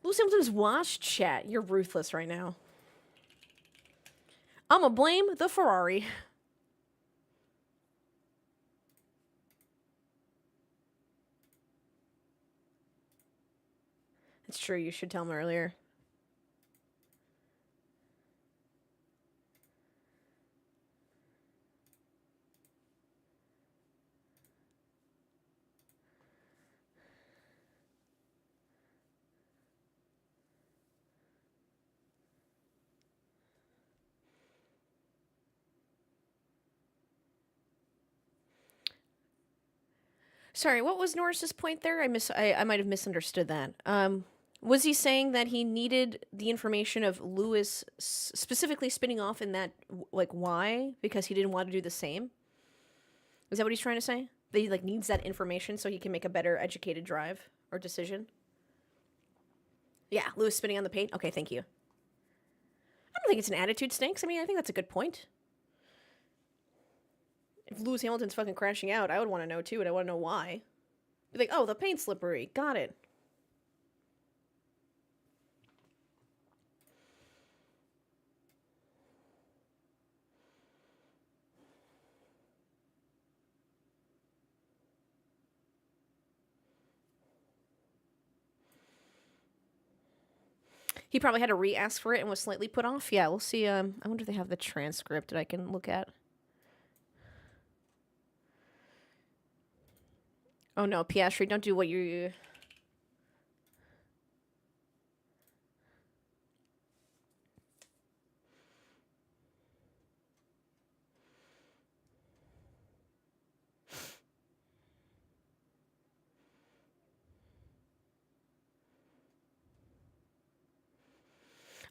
Lewis Hamilton's watch chat. You're ruthless right now. I'ma blame the Ferrari. It's true, you should tell him earlier. Sorry, what was Norris's point there? I might have misunderstood that. Was he saying that he needed the information of Lewis specifically spinning off in that, like, why? Because he didn't want to do the same? Is that what he's trying to say? That he, like, needs that information so he can make a better educated drive or decision? Yeah, Lewis spinning on the paint? Okay, thank you. I don't think it's an attitude stinks. I mean, I think that's a good point. If Lewis Hamilton's fucking crashing out, I would want to know too, and I want to know why. Be like, oh, the paint's slippery. Got it. He probably had to re-ask for it and was slightly put off. Yeah, we'll see. I wonder if they have the transcript that I can look at. Oh no, Piastri, don't do what you...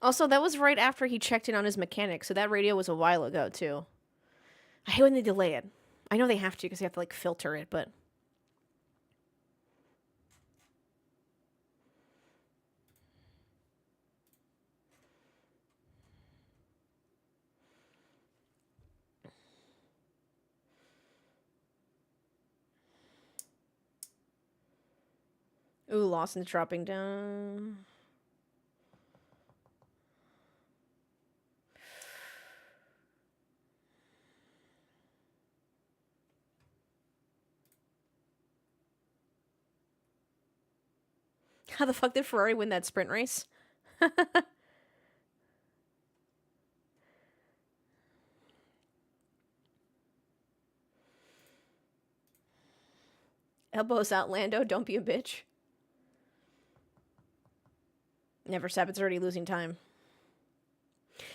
Also, that was right after he checked in on his mechanic, so that radio was a while ago, too. I hate when they delay it. I know they have to because they have to, like, filter it, but... Ooh, Lawson's dropping down. How the fuck did Ferrari win that sprint race? Elbows out, Lando. Don't be a bitch. Never Sabbath's already losing time.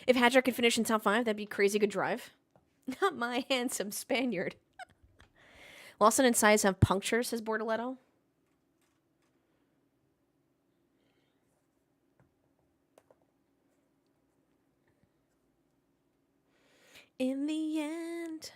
If Hadjar could finish in top 5, that'd be crazy good drive. Not my handsome Spaniard. Lawson and Sainz have punctures, says Bortoletto. In the end.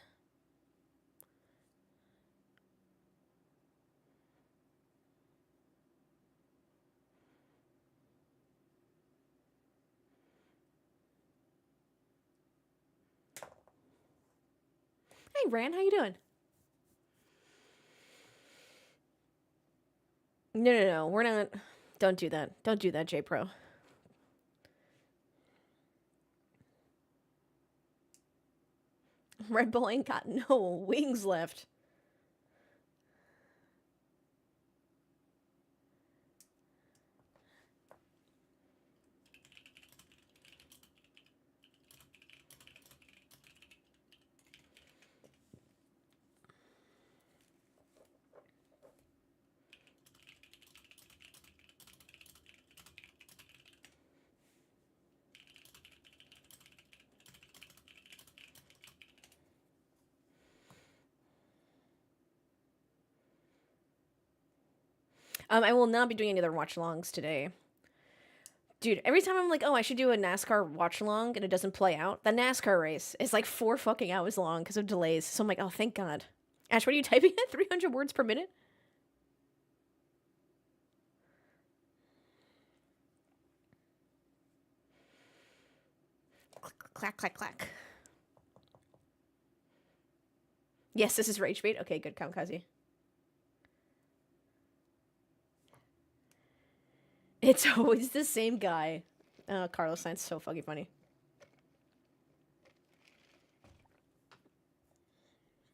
Hey, Ran, how you doing? No, we're not. Don't do that. Don't do that, J-Pro. Red Bull ain't got no wings left. I will not be doing any other watch-alongs today. Dude, every time I'm like, oh, I should do a NASCAR watch-along and it doesn't play out, the NASCAR race is like 4 fucking hours long because of delays. So I'm like, oh, thank God. Ash, what are you typing at? 300 words per minute? Clack, clack, clack. Yes, this is Rage Bait. Okay, good, Kamikaze. It's always the same guy. Carlos Sainz, so fucking funny.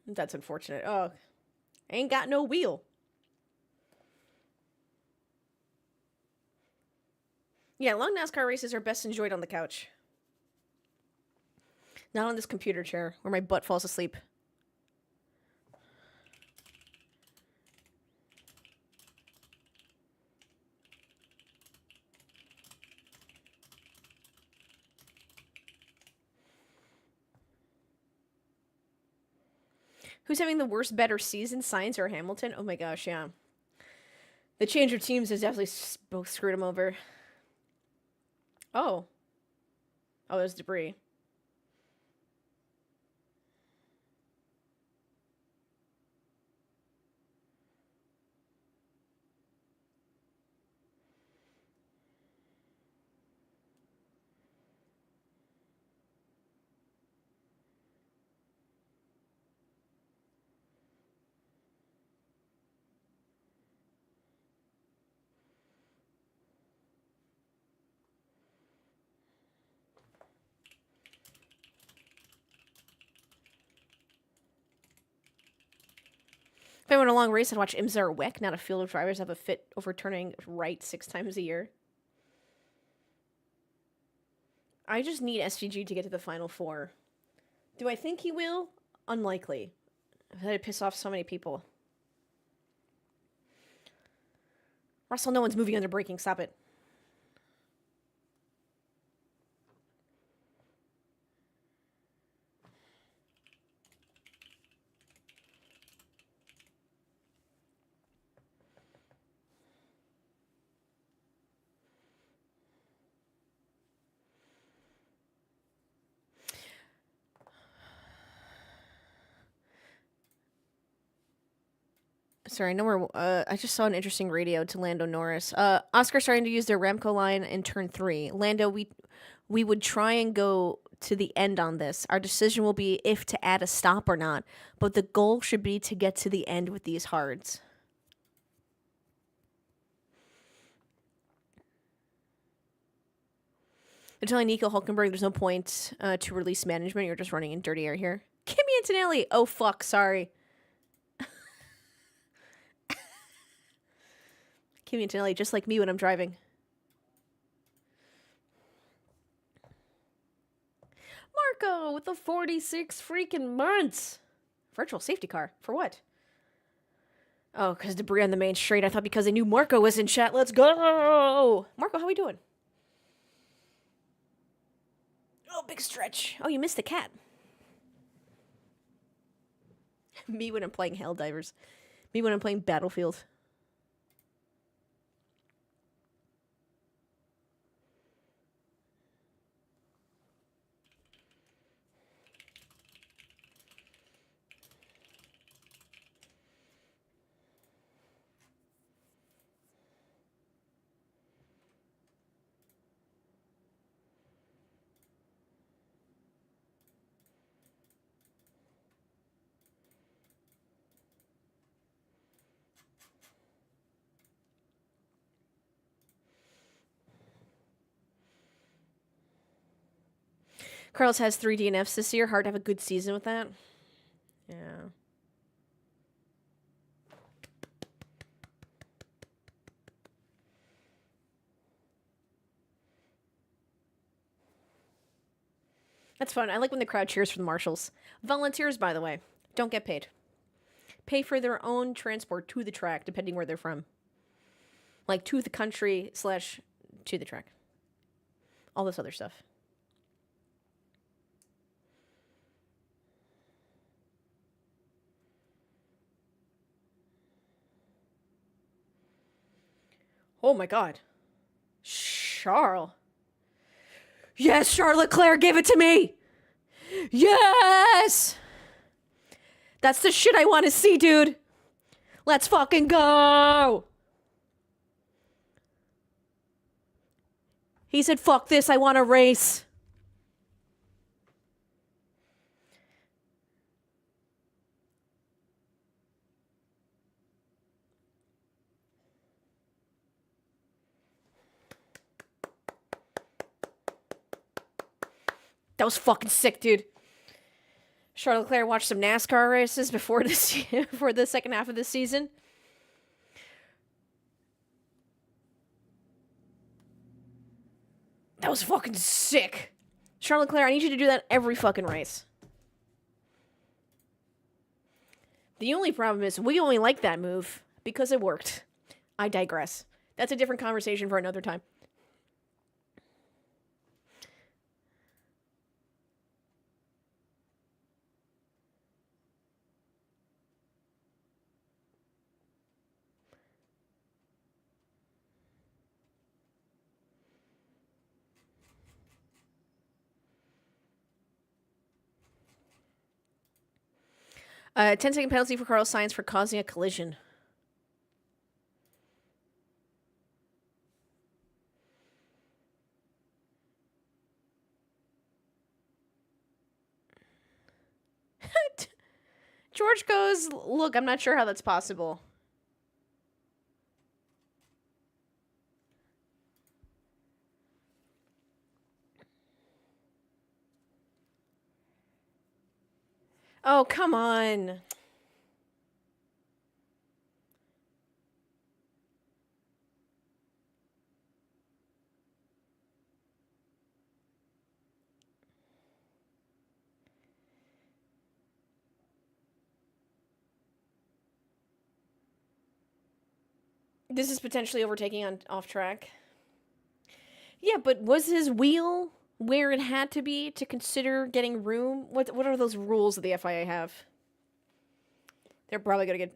That's unfortunate. Oh, ain't got no wheel. Yeah, long NASCAR races are best enjoyed on the couch. Not on this computer chair where my butt falls asleep. Who's having the worst, better season, Sainz or Hamilton? Oh my gosh, yeah. The change of teams has definitely both screwed him over. Oh. Oh, there's debris. If I went a long race, I'd watch IMSA or WEC, not a field of drivers have a fit overturning right 6 times a year. I just need SVG to get to the Final 4. Do I think he will? Unlikely. That'd piss off so many people. Russell, no one's moving under braking. Stop it. Sorry, no more. I just saw an interesting radio to Lando Norris. Oscar starting to use their Remco line in turn 3. Lando, we would try and go to the end on this. Our decision will be if to add a stop or not, but the goal should be to get to the end with these hards. They're telling Nico Hulkenberg there's no point to release management. You're just running in dirty air here. Kimi Antonelli. Oh, fuck. Sorry. Kimi Antonelli, just like me when I'm driving. Marco with the 46 freaking months. Virtual safety car. For what? Oh, because debris on the main straight. I thought because they knew Marco was in chat. Let's go. Marco, how we doing? Oh, big stretch. Oh, you missed the cat. Me when I'm playing Helldivers. Me when I'm playing Battlefield. Carlos has 3 DNFs this year. Hard to have a good season with that. Yeah. That's fun. I like when the crowd cheers for the marshals. Volunteers, by the way, don't get paid. Pay for their own transport to the track, depending where they're from. Like, to the country / to the track. All this other stuff. Oh my god. Charles. Yes, Charles Leclerc, give it to me! Yes! That's the shit I want to see, dude! Let's fucking go! He said, fuck this, I want to race. That was fucking sick, dude. Charles Leclerc watched some NASCAR races before this for the second half of the season. That was fucking sick. Charles Leclerc, I need you to do that every fucking race. The only problem is we only like that move because it worked. I digress. That's a different conversation for another time. A 10-second penalty for Carlos Sainz for causing a collision. George goes, look, I'm not sure how that's possible. Oh, come on. This is potentially overtaking on off track. Yeah, but was his wheel where it had to be to consider getting room? What are those rules that the FIA have? They're probably going to get...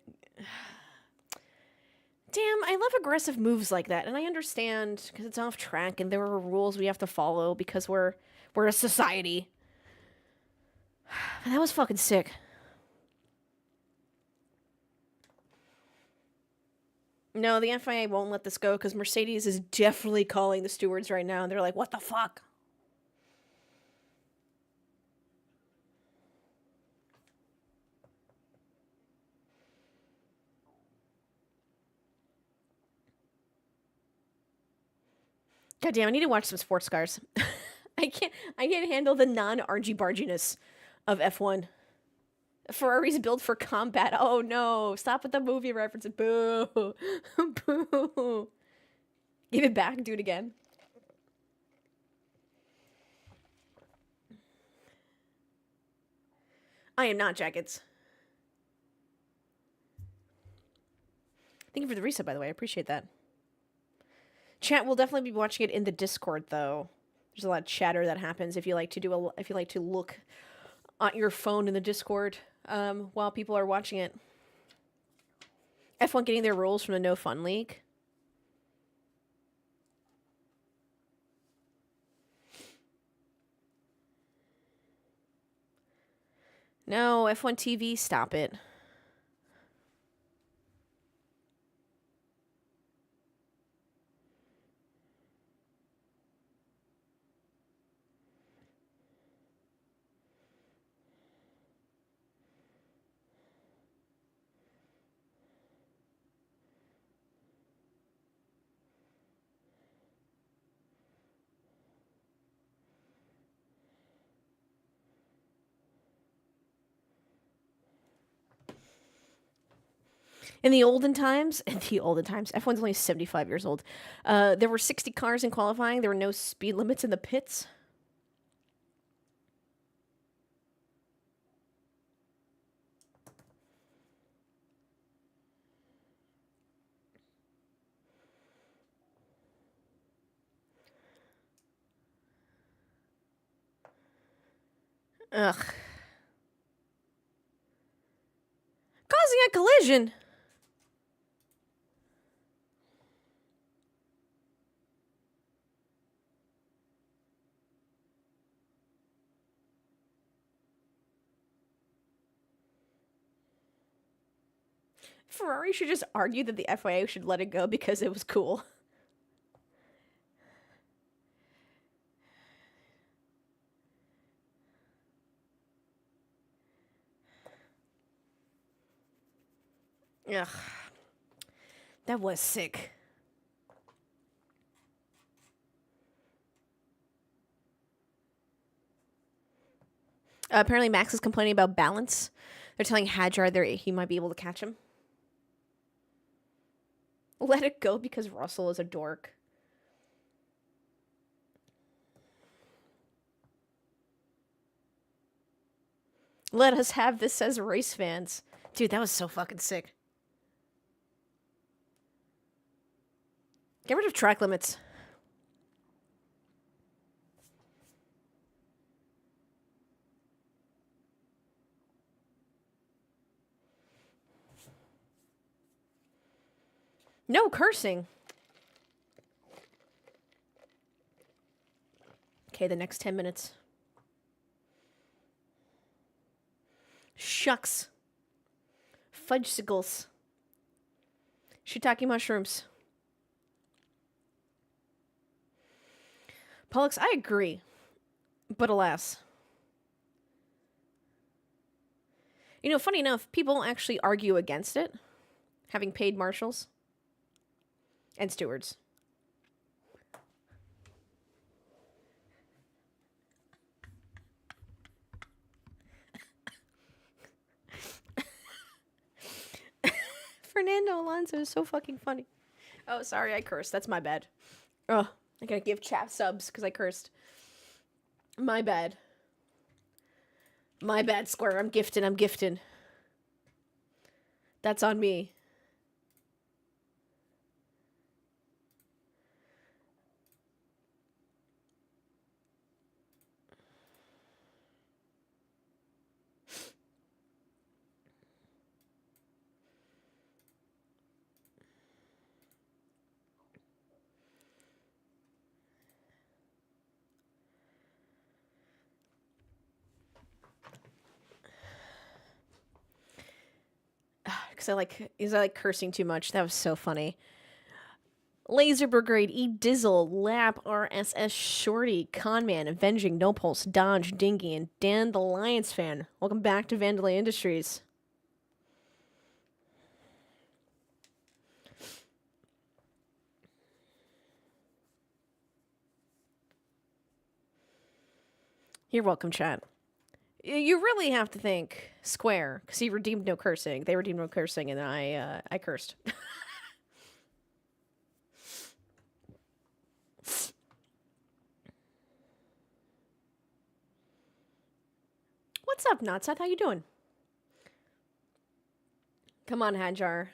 Damn, I love aggressive moves like that, and I understand because it's off track and there are rules we have to follow because we're a society. That was fucking sick. No, the FIA won't let this go because Mercedes is definitely calling the stewards right now, and they're like, what the fuck? God damn, I need to watch some sports cars. I can't handle the non-argy barginess of F1. Ferrari's built for combat. Oh no, stop with the movie references. Boo. Boo. Give it back, do it again. I am not jackets. Thank you for the reset, by the way. I appreciate that. Chat will definitely be watching it in the Discord, though. There's a lot of chatter that happens if you like to look on your phone in the Discord while people are watching it. F1 getting their rules from the No Fun League. No, F1 TV, stop it. In the olden times, F1's only 75 years old. There were 60 cars in qualifying. There were no speed limits in the pits. Ugh. Causing a collision. Ferrari should just argue that the FIA should let it go because it was cool. Ugh. That was sick. Apparently Max is complaining about balance. They're telling Hadjar he might be able to catch him. Let it go because Russell is a dork. Let us have this as race fans. Dude, that was so fucking sick. Get rid of track limits. No cursing. Okay, the next 10 minutes. Shucks. Fudgesicles. Shiitake mushrooms. Pollux, I agree. But alas. You know, funny enough, people actually argue against it. Having paid marshals. And stewards. Fernando Alonso is so fucking funny. Oh, sorry, I cursed. That's my bad. Oh, I gotta give chat subs because I cursed. My bad. My bad, Square. I'm gifting. That's on me. Because I like cursing too much. That was so funny. Laser Brigade, E Dizzle, Lap, RSS Shorty, Conman, Avenging, No Pulse, Dodge, Dingy, and Dan the Lions fan. Welcome back to Vandelay Industries. You're welcome, chat. You really have to thank Square, because he redeemed no cursing. They redeemed no cursing, and I cursed. What's up, Notseth? How you doing? Come on, Hajar.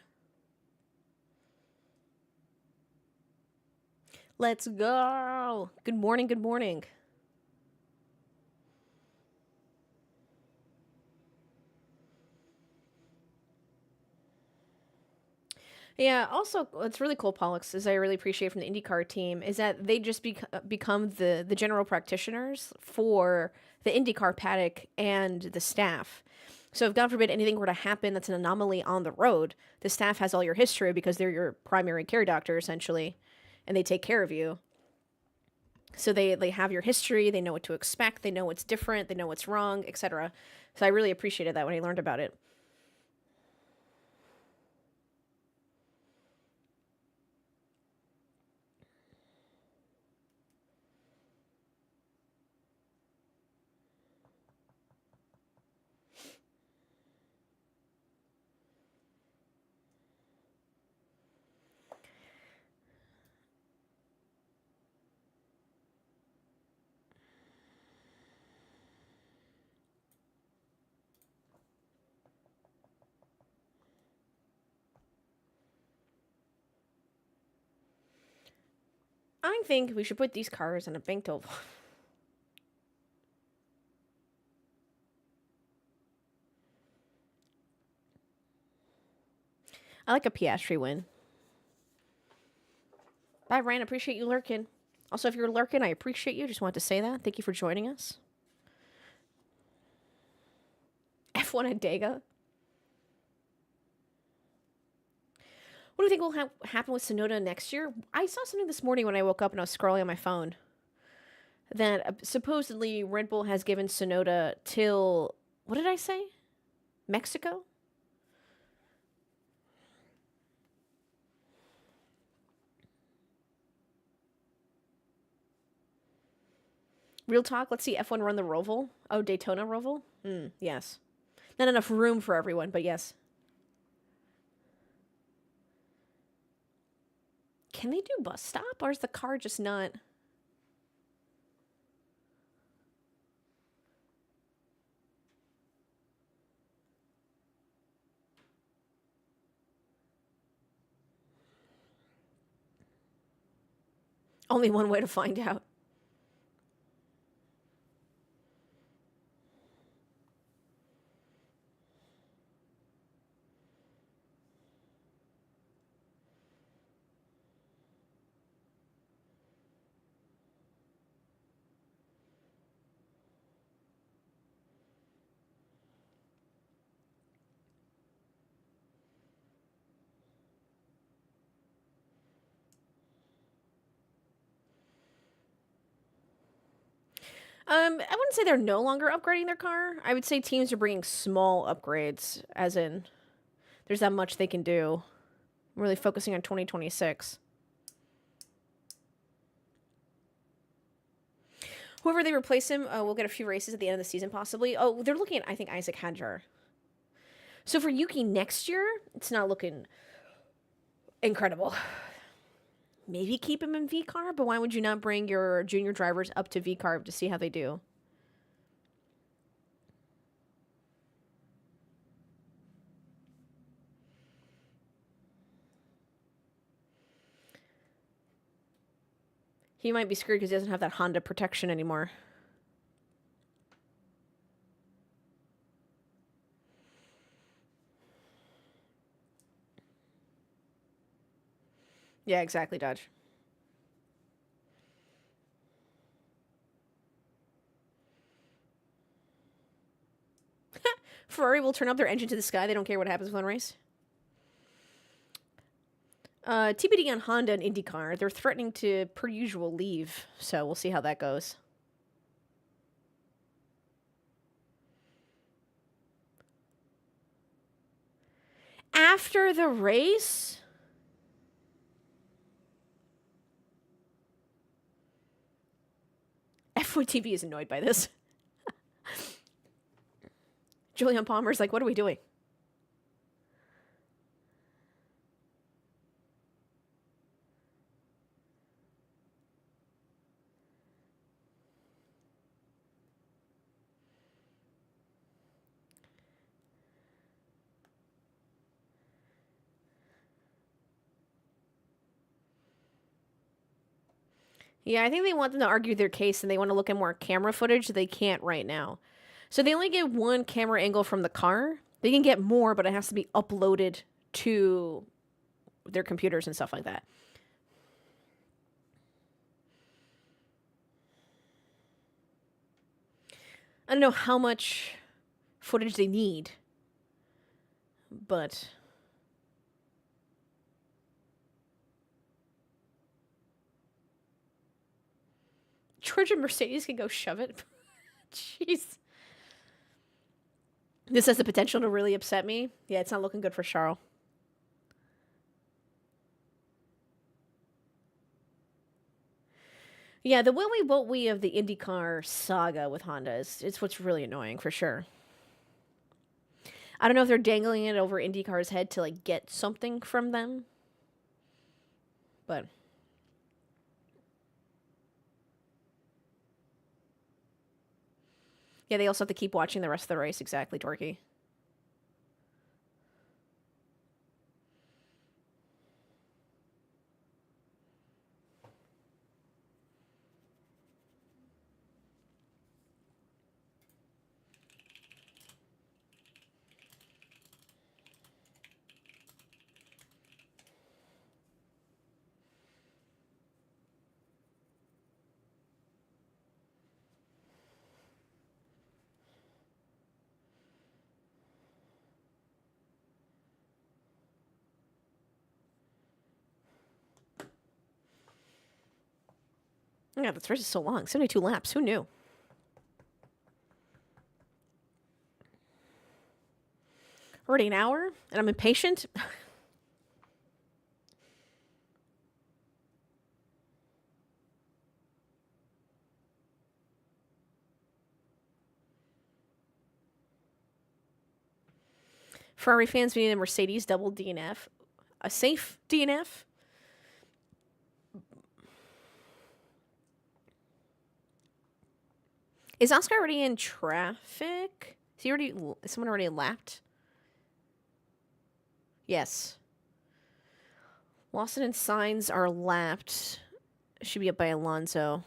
Let's go. Good morning, good morning. Yeah, also, what's really cool, Pollux, is I really appreciate from the IndyCar team, is that they just become the general practitioners for the IndyCar paddock and the staff. So if, God forbid, anything were to happen that's an anomaly on the road, the staff has all your history because they're your primary care doctor, essentially, and they take care of you. So they have your history, they know what to expect, they know what's different, they know what's wrong, etc. So I really appreciated that when I learned about it. I think we should put these cars on a banked oval. I like a Piastri win. Bye, Ryan. Appreciate you lurking. Also, if you're lurking, I appreciate you. Just wanted to say that. Thank you for joining us. F1 at Dega. What do you think will happen with Sonoda next year? I saw something this morning when I woke up and I was scrolling on my phone that supposedly Red Bull has given Sonoda till, what did I say? Mexico? Real talk, let's see F1 run the Roval. Oh, Daytona Roval? Yes. Not enough room for everyone, but yes. Can they do bus stop, or is the car just not... Only one way to find out. I wouldn't say they're no longer upgrading their car. I would say teams are bringing small upgrades, as in there's that much they can do. I'm really focusing on 2026. Whoever they replace him, we'll get a few races at the end of the season, possibly. Oh, they're looking at, I think, Isaac Hadjar. So for Yuki next year, it's not looking incredible. Maybe keep him in VCARB, but why would you not bring your junior drivers up to VCARB to see how they do? He might be screwed because he doesn't have that Honda protection anymore. Yeah, exactly, Dodge. Ferrari will turn up their engine to the sky. They don't care what happens with one race. TBD on Honda and IndyCar. They're threatening to, per usual, leave. So we'll see how that goes. After the race? F1 TV is annoyed by this. Julian Palmer's like, what are we doing? Yeah, I think they want them to argue their case and they want to look at more camera footage. They can't right now. So they only get one camera angle from the car. They can get more, but it has to be uploaded to their computers and stuff like that. I don't know how much footage they need, but... Georgia Mercedes can go shove it. Jeez. This has the potential to really upset me. Yeah, it's not looking good for Charles. Yeah, the will we won't we of the IndyCar saga with Honda is what's really annoying for sure. I don't know if they're dangling it over IndyCar's head to like get something from them. But yeah, they also have to keep watching the rest of the race. Exactly, Torquay. Yeah, this race is so long. 72 laps. Who knew? Already an hour? And I'm impatient? Ferrari fans need a Mercedes double DNF. A safe DNF? Is Oscar already in traffic? Is someone already lapped? Yes. Lawson and Sainz are lapped. Should be up by Alonso.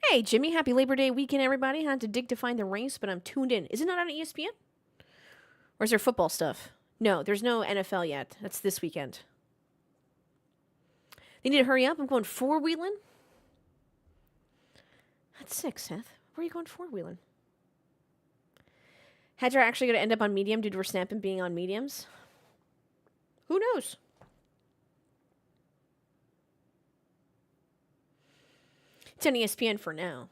Hey, Jimmy, happy Labor Day weekend, everybody. Had to dig to find the race, but I'm tuned in. Is it not on ESPN? Or is there football stuff? No, there's no NFL yet. That's this weekend. They need to hurry up. I'm going four-wheeling. That's sick, Seth. Where are you going four-wheeling? Hedger actually going to end up on medium due to Verstappen being on mediums? Who knows? It's on ESPN for now.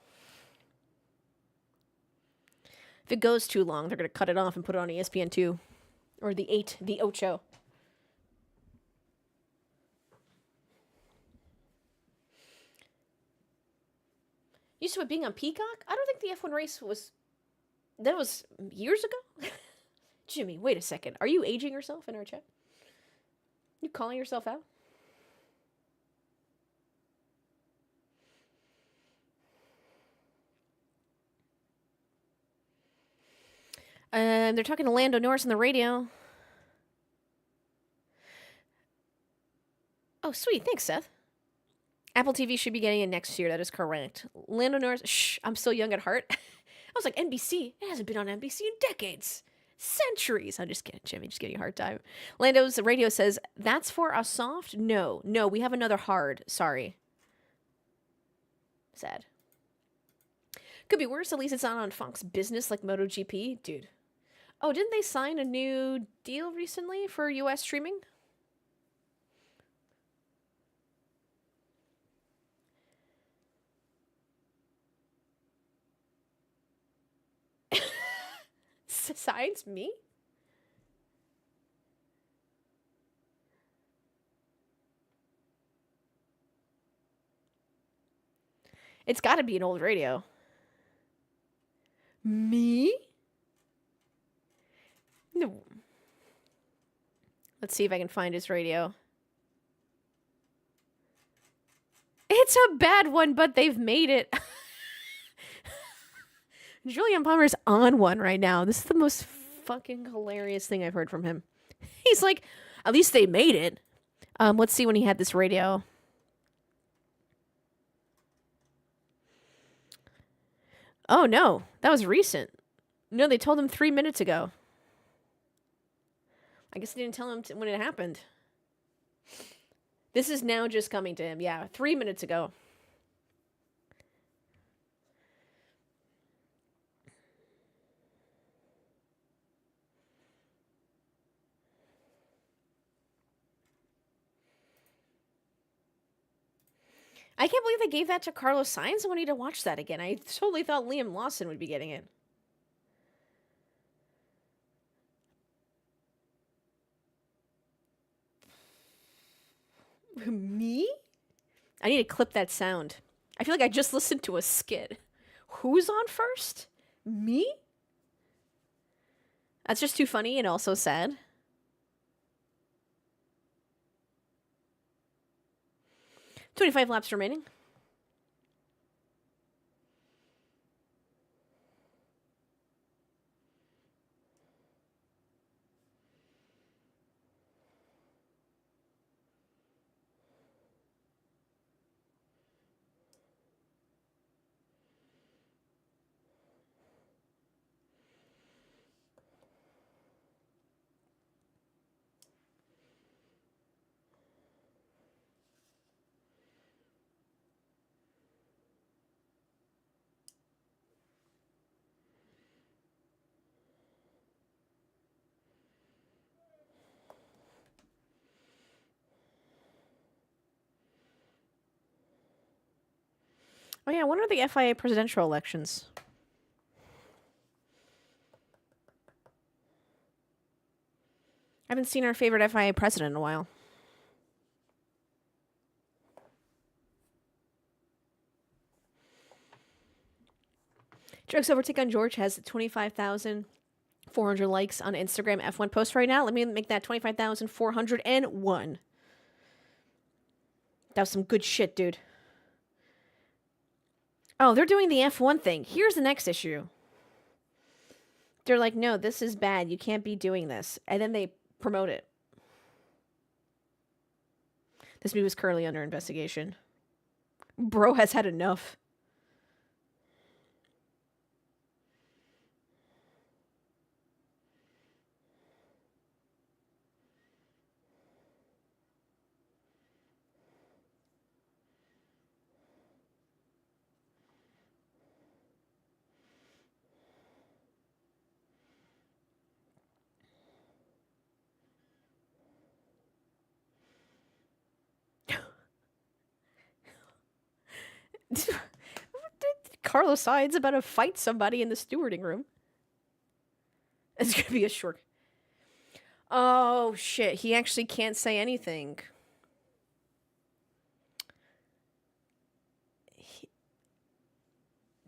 If it goes too long, they're going to cut it off and put it on ESPN 2. Or the 8, the Ocho. Used to it being on Peacock? I don't think the F1 race was... That was years ago? Jimmy, wait a second. Are you aging yourself in our chat? You calling yourself out? They're talking to Lando Norris on the radio. Oh, sweet. Thanks, Seth. Apple TV should be getting it next year. That is correct. Lando Norris. Shh, I'm still young at heart. I was like, NBC? It hasn't been on NBC in decades. Centuries. I'm just kidding, Jimmy. Just giving you a hard time. Lando's radio says, that's for a soft? No, we have another hard. Sorry. Sad. Could be worse. At least it's not on Fox Business like MotoGP. Dude. Oh, didn't they sign a new deal recently for US streaming? Signs me? It's got to be an old radio. Me? No. Let's see if I can find his radio. It's a bad one, but they've made it. Julian Palmer's on one right now. This is the most fucking hilarious thing I've heard from him. He's like, at least they made it. Let's see when he had this radio. Oh, no. That was recent. No, they told him 3 minutes ago. I guess they didn't tell him when it happened. This is now just coming to him. Yeah, 3 minutes ago. I can't believe they gave that to Carlos Sainz. I need to watch that again. I totally thought Liam Lawson would be getting it. Me? I need to clip that sound. I feel like I just listened to a skit. Who's on first? Me? That's just too funny and also sad. $25 laps remaining. Oh yeah, when are the FIA presidential elections? I haven't seen our favorite FIA president in a while. Joke's over. Take on George has 25,400 likes on Instagram F1 post right now. Let me make that 25,401. That was some good shit, dude. Oh, they're doing the F1 thing. Here's the next issue. They're like, no, this is bad. You can't be doing this. And then they promote it. This movie was currently under investigation. Bro has had enough. Carlos Sainz about to fight somebody in the stewarding room. It's gonna be a short. Oh shit! He actually can't say anything.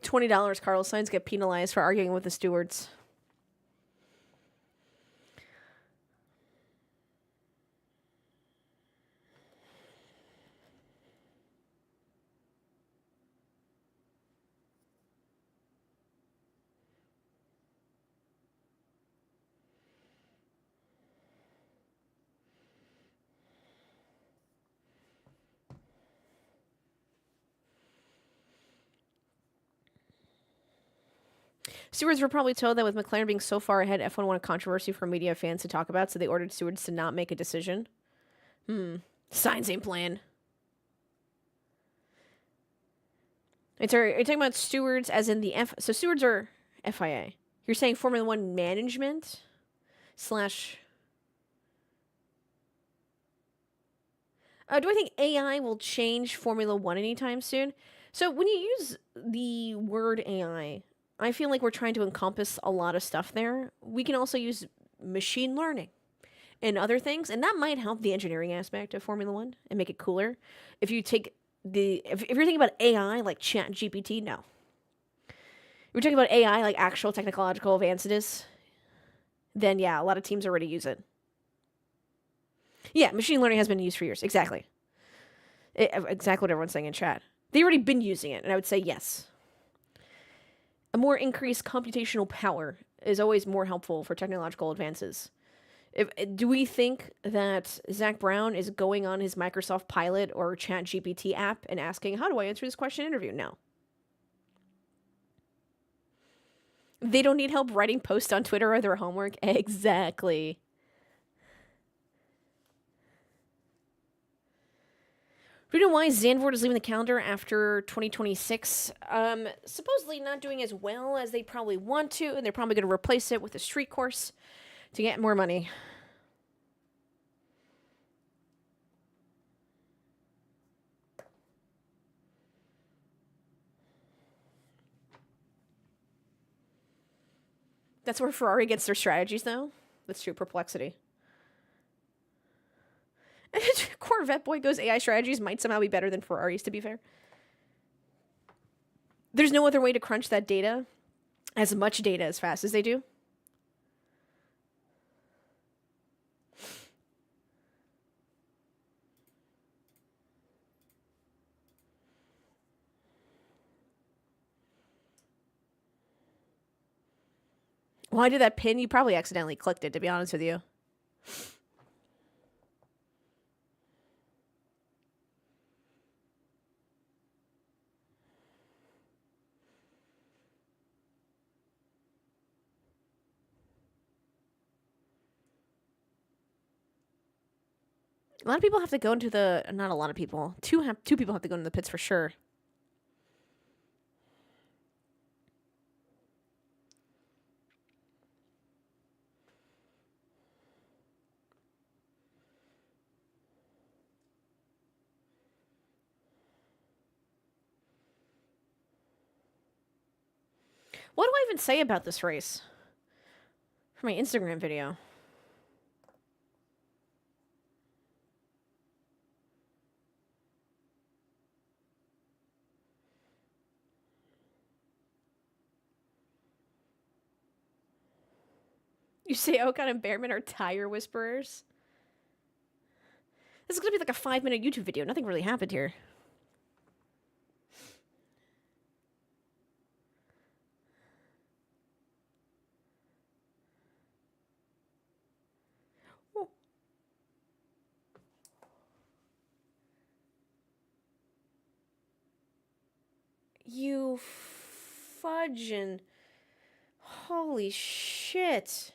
$20. Carlos Sainz get penalized for arguing with the stewards. Stewards were probably told that with McLaren being so far ahead, F1 wanted controversy for media fans to talk about, so they ordered stewards to not make a decision. Sainz ain't playing. Are you talking about stewards as in the F... So stewards are FIA. You're saying Formula One management slash... do I think AI will change Formula One anytime soon? So when you use the word AI, I feel like we're trying to encompass a lot of stuff there. We can also use machine learning and other things, and that might help the engineering aspect of Formula One and make it cooler. If you take if you're thinking about AI like Chat GPT, no. If you're talking about AI like actual technological advances, then yeah, a lot of teams already use it. Yeah, machine learning has been used for years. Exactly. Exactly what everyone's saying in chat. They've already been using it, and I would say yes. A more increased computational power is always more helpful for technological advances. Do we think that Zach Brown is going on his Microsoft Pilot or Chat GPT app and asking, how do I answer this question in an interview? No. They don't need help writing posts on Twitter or their homework. Exactly. Do you know why Zandvoort is leaving the calendar after 2026? Supposedly not doing as well as they probably want to, and they're probably going to replace it with a street course to get more money. That's where Ferrari gets their strategies, though. That's true. Perplexity. Corvette boy goes AI strategies might somehow be better than Ferraris, to be fair. There's no other way to crunch that data, as much data as fast as they do. Why did that pin? You probably accidentally clicked it, to be honest with you. A lot of people have to go into the... Not a lot of people. Two people have to go into the pits for sure. What do I even say about this race? For my Instagram video. You say Ocon and Behrman are tire whisperers? This is going to be like a 5-minute YouTube video. Nothing really happened here. Oh. You fudgin'. Holy shit.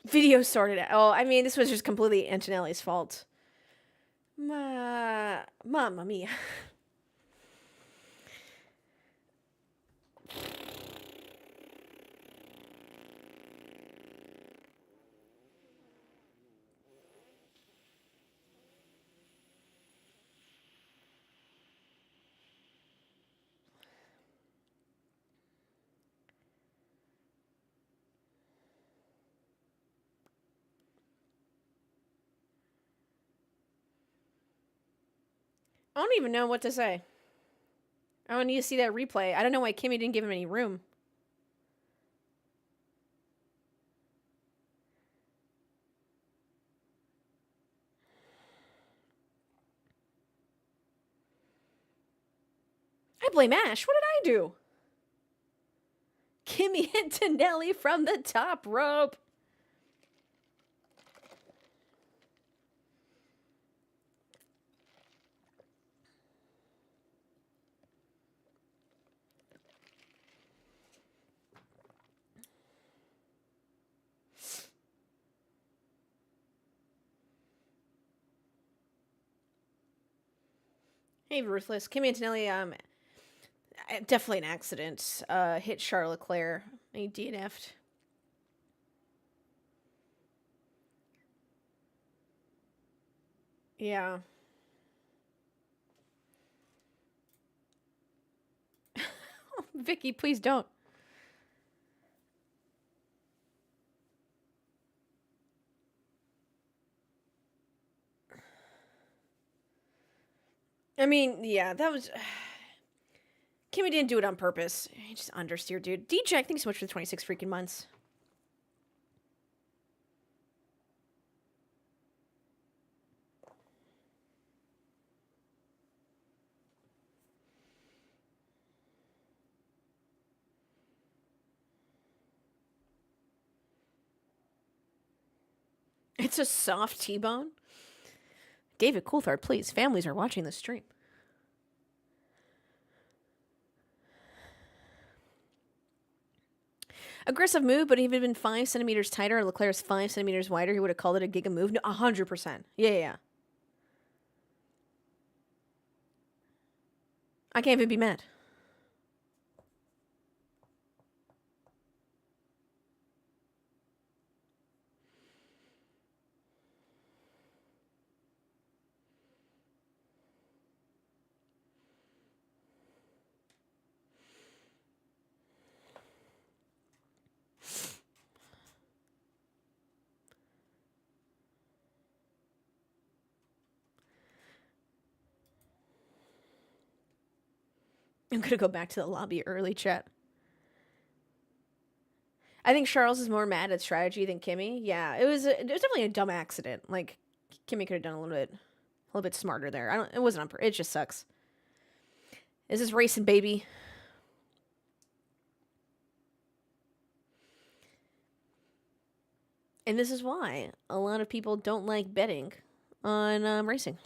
Video sorted out. Oh, I mean, this was just completely Antonelli's fault. Mamma mia. I don't even know what to say. I don't need to see that replay. I don't know why Kimmy didn't give him any room. I blame Ash. What did I do? Kimmy and Tonelli from the top rope. Hey, Ruthless. Kimi Antonelli, definitely an accident. Hit Charles Leclerc. He DNF'd. Yeah. Vicky, please don't. I mean, yeah, that was... Kimmy didn't do it on purpose. He just understeered, dude. DJ, thanks so much for the 26 freaking months. It's a soft T-bone. David Coulthard, please. Families are watching this stream. Aggressive move, but if it had been 5 centimeters tighter and Leclerc's 5 centimeters wider, he would have called it a giga move. No, 100%. Yeah. I can't even be mad. I'm gonna go back to the lobby early, chat. I think Charles is more mad at strategy than Kimmy. Yeah, it was definitely a dumb accident. Like Kimmy could have done a little bit smarter there. It wasn't on purpose. It just sucks. This is racing, baby. And this is why a lot of people don't like betting on racing.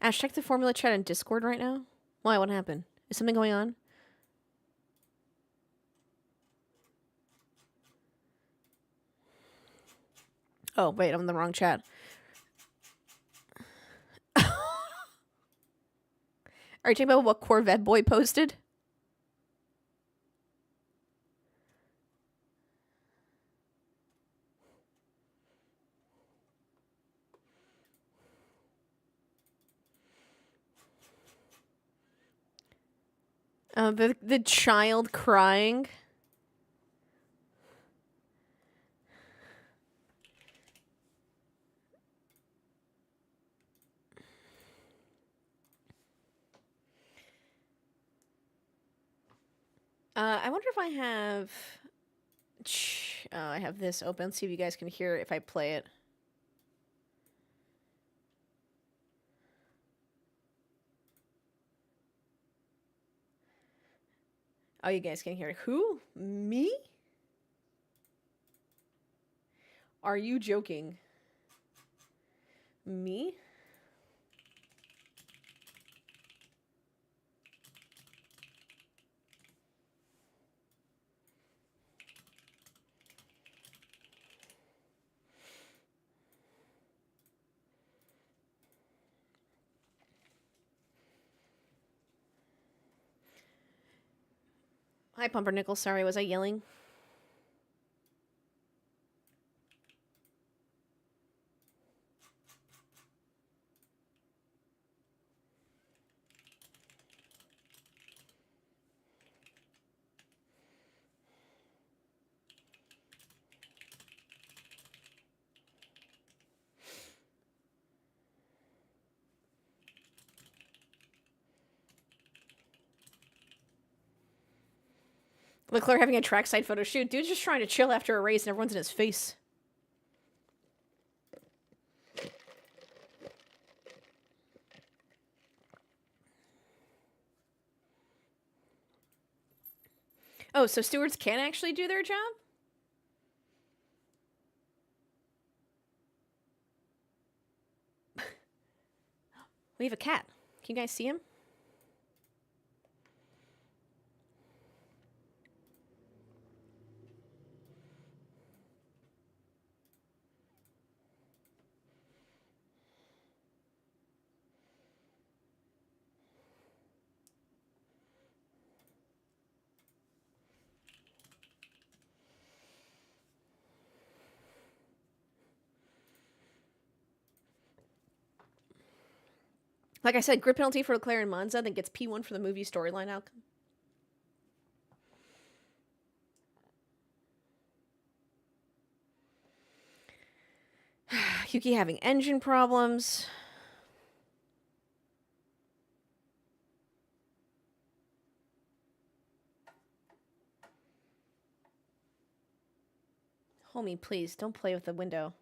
Ash, check the Formula chat on Discord right now. Why? What happened? Is something going on? Oh, wait, I'm in the wrong chat. Are you talking about what Corvette Boy posted? The child crying. I wonder if I have... I have this open. Let's see if you guys can hear it if I play it. Oh, you guys can hear it. Who? Me? Are you joking? Me? Hi, Pumpernickel. Sorry, was I yelling? Leclerc having a trackside photo shoot. Dude's just trying to chill after a race and everyone's in his face. Oh, so stewards can actually do their job? We have a cat. Can you guys see him? Like I said, grid penalty for Leclerc and Monza, then gets P1 for the movie storyline outcome. Yuki having engine problems. Homie, please, don't play with the window.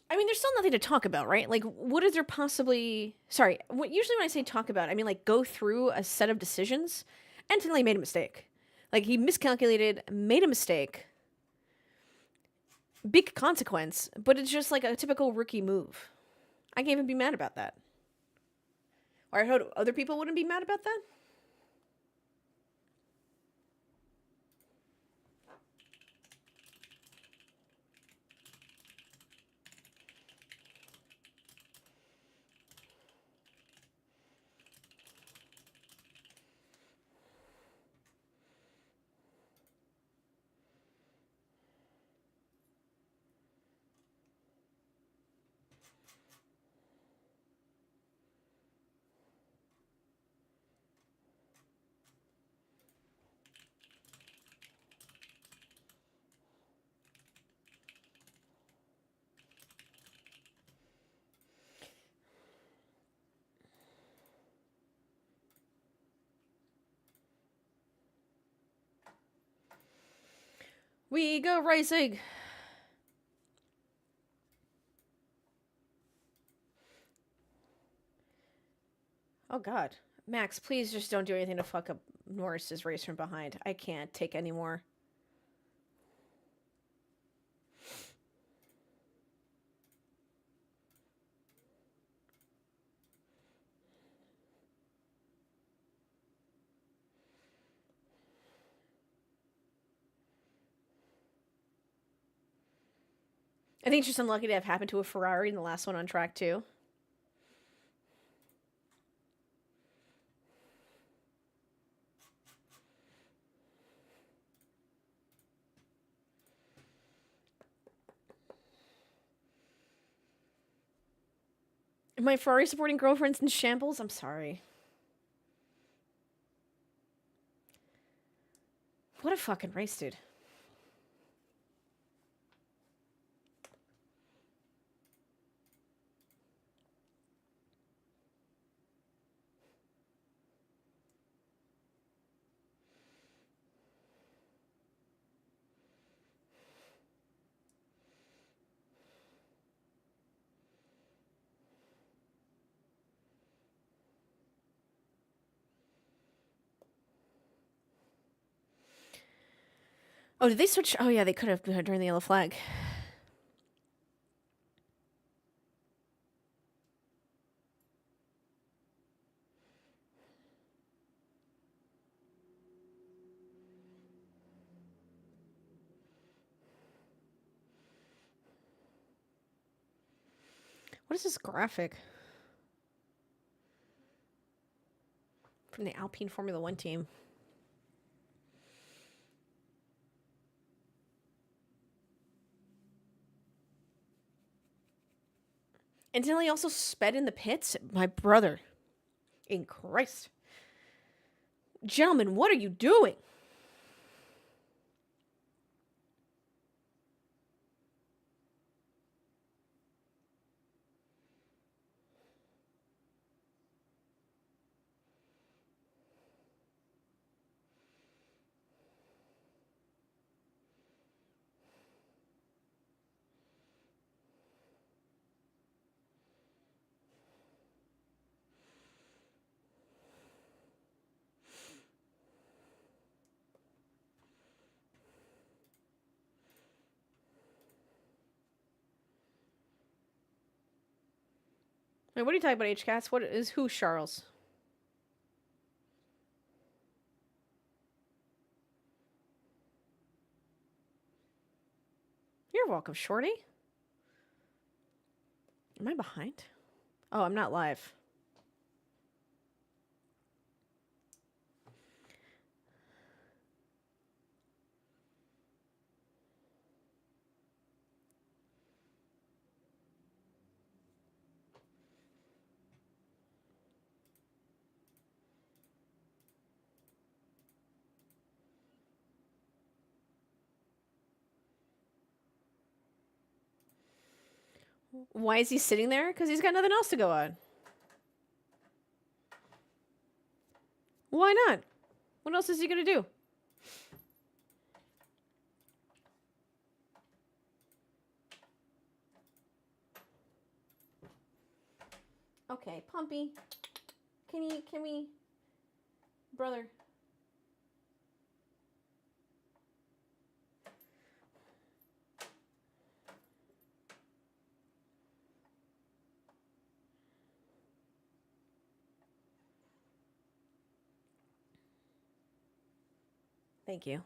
I mean, there's still nothing to talk about, right? Like, what is there possibly... Sorry, usually when I say talk about, I mean, like, go through a set of decisions. Antonelli made a mistake. Like, he miscalculated, made a mistake. Big consequence, but it's just like a typical rookie move. I can't even be mad about that. Or I heard other people wouldn't be mad about that? We go racing! Oh, God. Max, please just don't do anything to fuck up Norris's race from behind. I can't take any more. I think it's just unlucky to have happened to a Ferrari in the last one on track, too. My Ferrari supporting girlfriend's in shambles? I'm sorry. What a fucking race, dude. Oh, did they switch? Oh, yeah, they could have during the yellow flag. What is this graphic? From the Alpine Formula One team. Until he also sped in the pits? My brother. In Christ. Gentlemen, what are you doing? Wait, what are you talking about, H-Cats? What is who, Charles? You're welcome, Shorty. Am I behind? Oh, I'm not live. Why is he sitting there? Because he's got nothing else to go on. Why not? What else is he going to do? Okay, Pumpy. Can we... Brother. Thank you.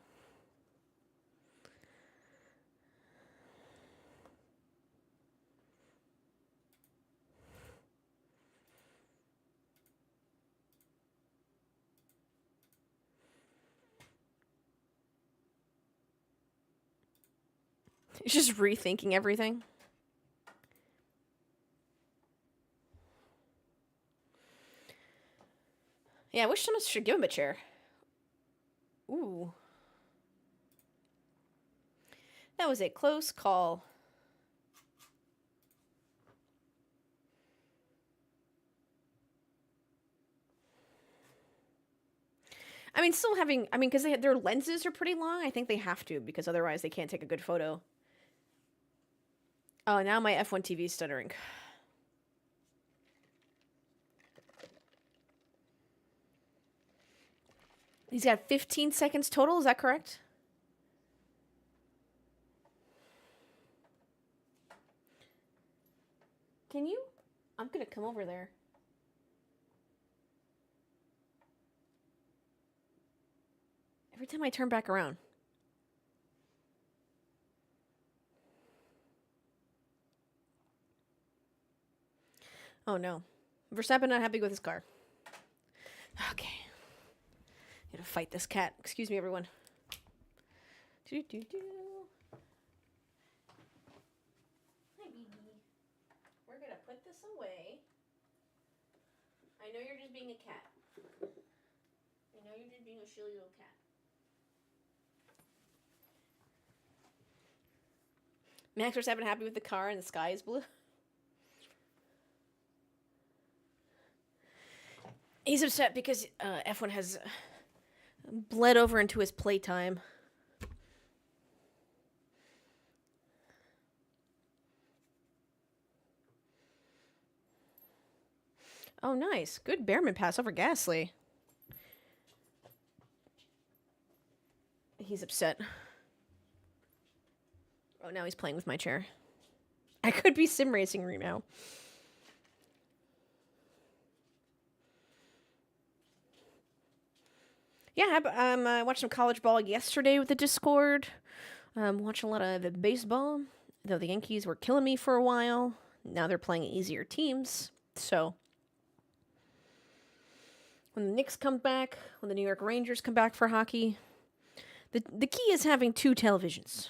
He's just rethinking everything. Yeah, I wish someone should give him a chair. Ooh. That was a close call. I mean, still having... I mean, because their lenses are pretty long. I think they have to, because otherwise they can't take a good photo. Oh, now my F1 TV is stuttering. He's got 15 seconds total, is that correct? Can you? I'm gonna come over there. Every time I turn back around. Oh no. Verstappen not happy with his car. Okay. Gonna fight this cat. Excuse me, everyone. Hi, baby. We're gonna put this away. I know you're just being a cat. I know you're just being a silly little cat. Max Verstappen happy with the car and the sky is blue. He's upset because F1 has bled over into his playtime. Oh, nice. Good Behrman pass over Gasly. He's upset. Oh, now he's playing with my chair. I could be sim racing right now. Yeah, I watched some college ball yesterday with the Discord. Watched a lot of baseball. Though the Yankees were killing me for a while. Now they're playing easier teams. So when the Knicks come back, when the New York Rangers come back for hockey, the key is having two televisions.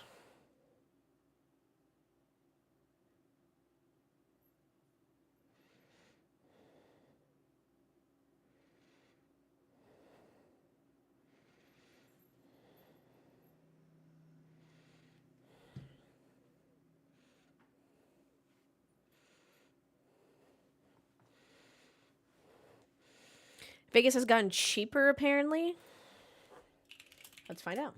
Vegas has gotten cheaper, apparently. Let's find out.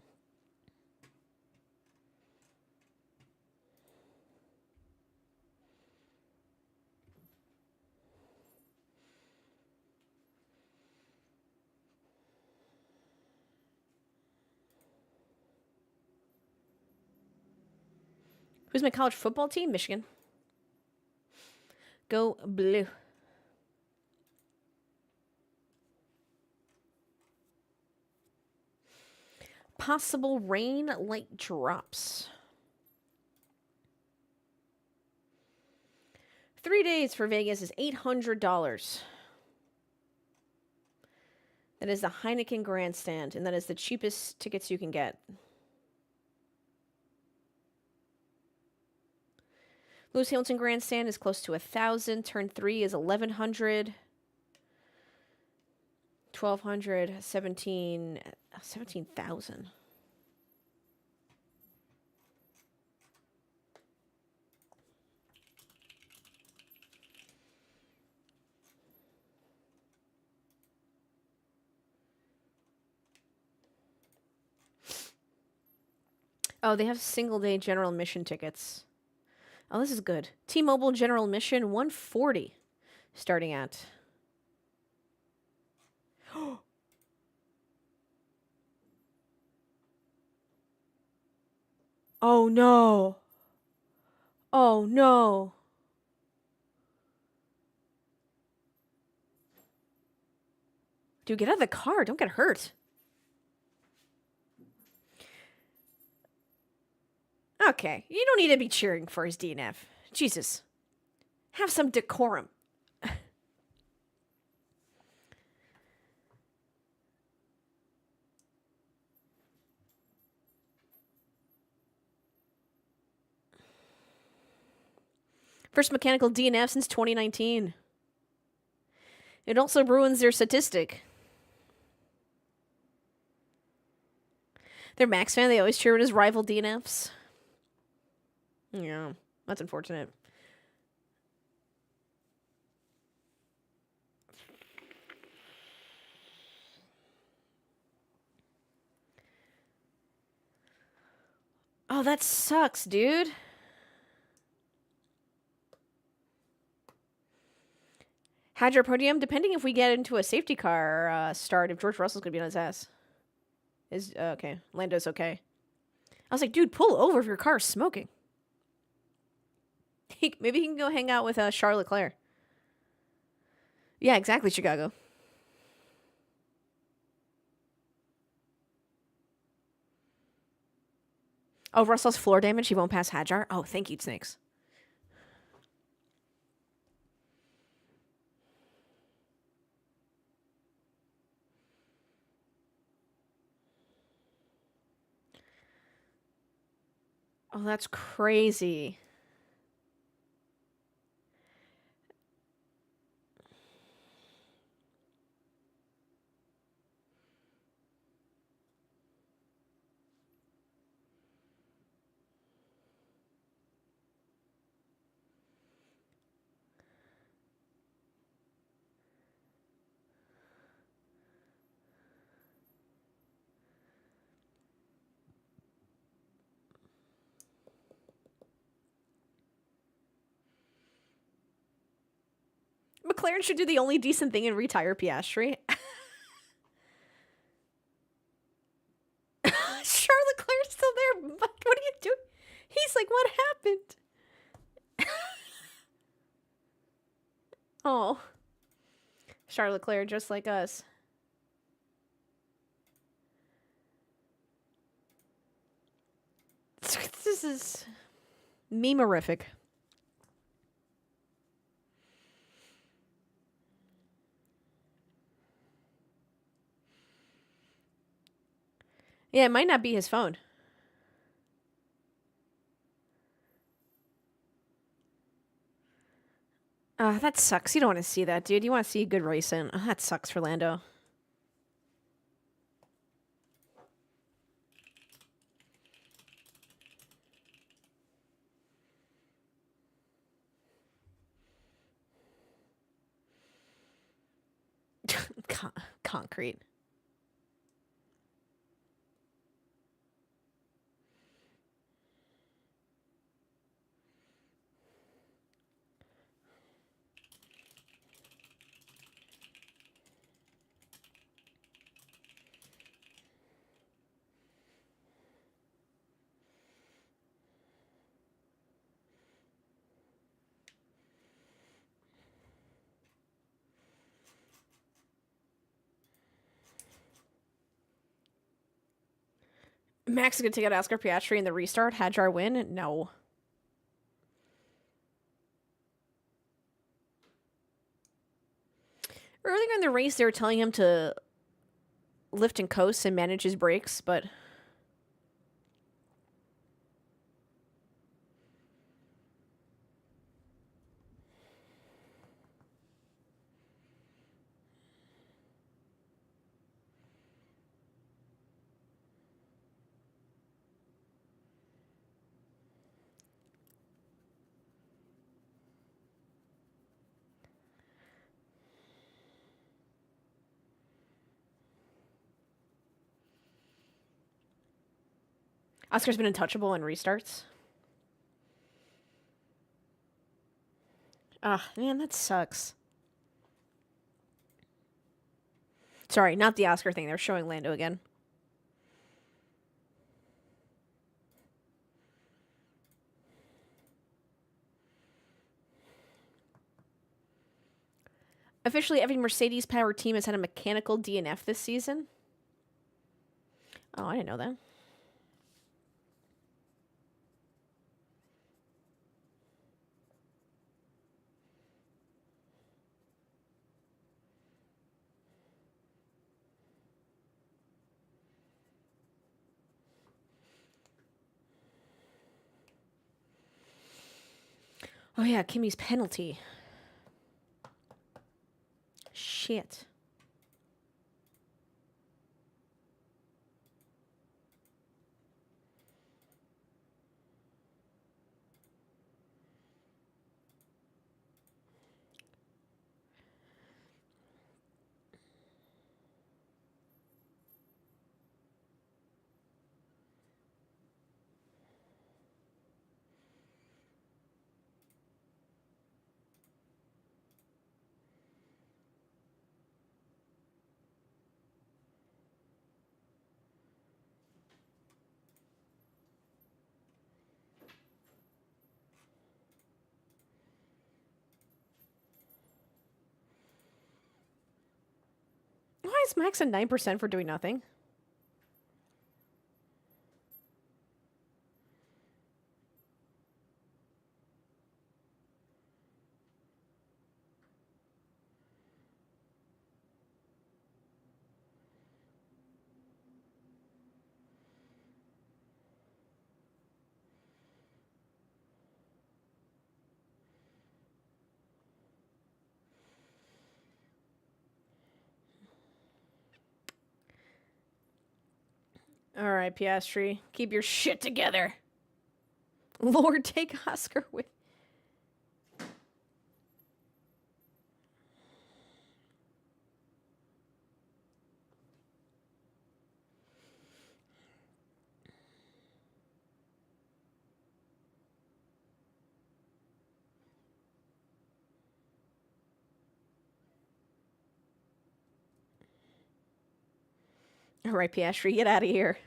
Who's my college football team? Michigan. Go blue. Possible rain, light drops. 3 days for Vegas is $800. That is the Heineken Grandstand, and that is the cheapest tickets you can get. Lewis Hamilton Grandstand is close to 1,000. Turn 3 is 1,100. 1,200, 17,000. Oh, they have single-day general admission tickets. Oh, this is good. T-Mobile general admission, $140 starting at. Oh, no. Oh, no. Dude, get out of the car. Don't get hurt. Okay, you don't need to be cheering for his DNF. Jesus. Have some decorum. First mechanical DNF since 2019. It also ruins their statistic. They're Max fan. They always cheer when his rival DNFs. Yeah, that's unfortunate. Oh, that sucks, dude. Hadjar Podium, depending if we get into a safety car start, if George Russell's going to be on his ass. Is okay. Lando's okay. I was like, dude, pull over if your car's smoking. Maybe he can go hang out with Charles Leclerc. Yeah, exactly, Chicago. Oh, Russell's floor damage. He won't pass Hadjar. Oh, thank you, Snakes. Oh, that's crazy. McLaren should do the only decent thing and retire Piastri. Charles Leclerc's still there. What are you doing? He's like, what happened? Oh. Charles Leclerc, just like us. This is meme-orific. Yeah, it might not be his phone. That sucks. You don't want to see that, dude. You want to see good racing. Oh, that sucks for Lando. Concrete. Max is going to take out Oscar Piastri in the restart. Hadjar win? No. race they were telling him to lift and coast and manage his brakes, but Oscar's been untouchable in restarts. Ah, man, that sucks. Sorry, not the Oscar thing. They're showing Lando again. Officially, every Mercedes-powered team has had a mechanical DNF this season. Oh, I didn't know that. Oh yeah, Kimmy's penalty. Shit. Why is Max at 9% for doing nothing? All right, Piastri, keep your shit together. Lord, take Oscar with. All right, Piastri, get out of here.